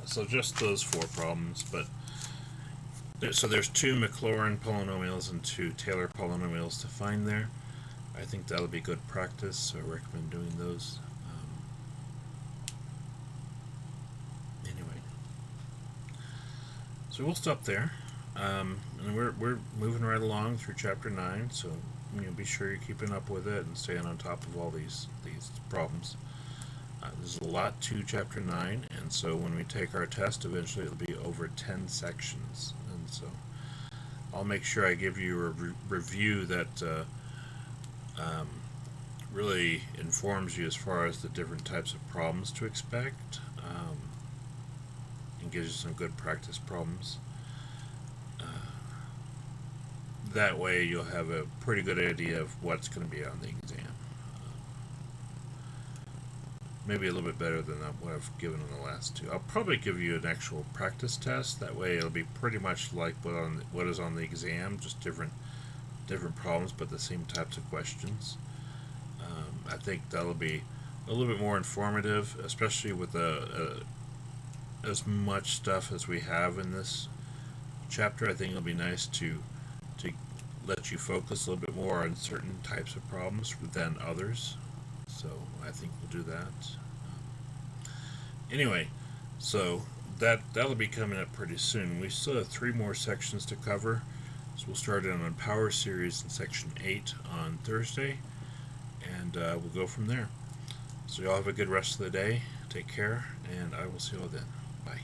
So just those 4 problems, but so there's 2 Maclaurin polynomials and 2 Taylor polynomials to find there. I think that'll be good practice, so I recommend doing those. Anyway, so we'll stop there, and we're moving right along through chapter 9. So be sure you're keeping up with it and staying on top of all these problems. There's a lot to chapter 9, and so when we take our test, eventually it'll be over 10 sections. And so I'll make sure I give you a review that really informs you as far as the different types of problems to expect, and gives you some good practice problems. That way you'll have a pretty good idea of what's going to be on the exam. Maybe a little bit better than what I've given in the last 2. I'll probably give you an actual practice test. That way it'll be pretty much like what is on the exam, just different problems, but the same types of questions. I think that'll be a little bit more informative, especially with as much stuff as we have in this chapter. I think it'll be nice to let you focus a little bit more on certain types of problems than others. So I think we'll do that. Anyway, so that'll be coming up pretty soon. We still have 3 more sections to cover. So we'll start on Power Series in section 8 on Thursday, and we'll go from there. So y'all have a good rest of the day. Take care, and I will see you all then. Bye.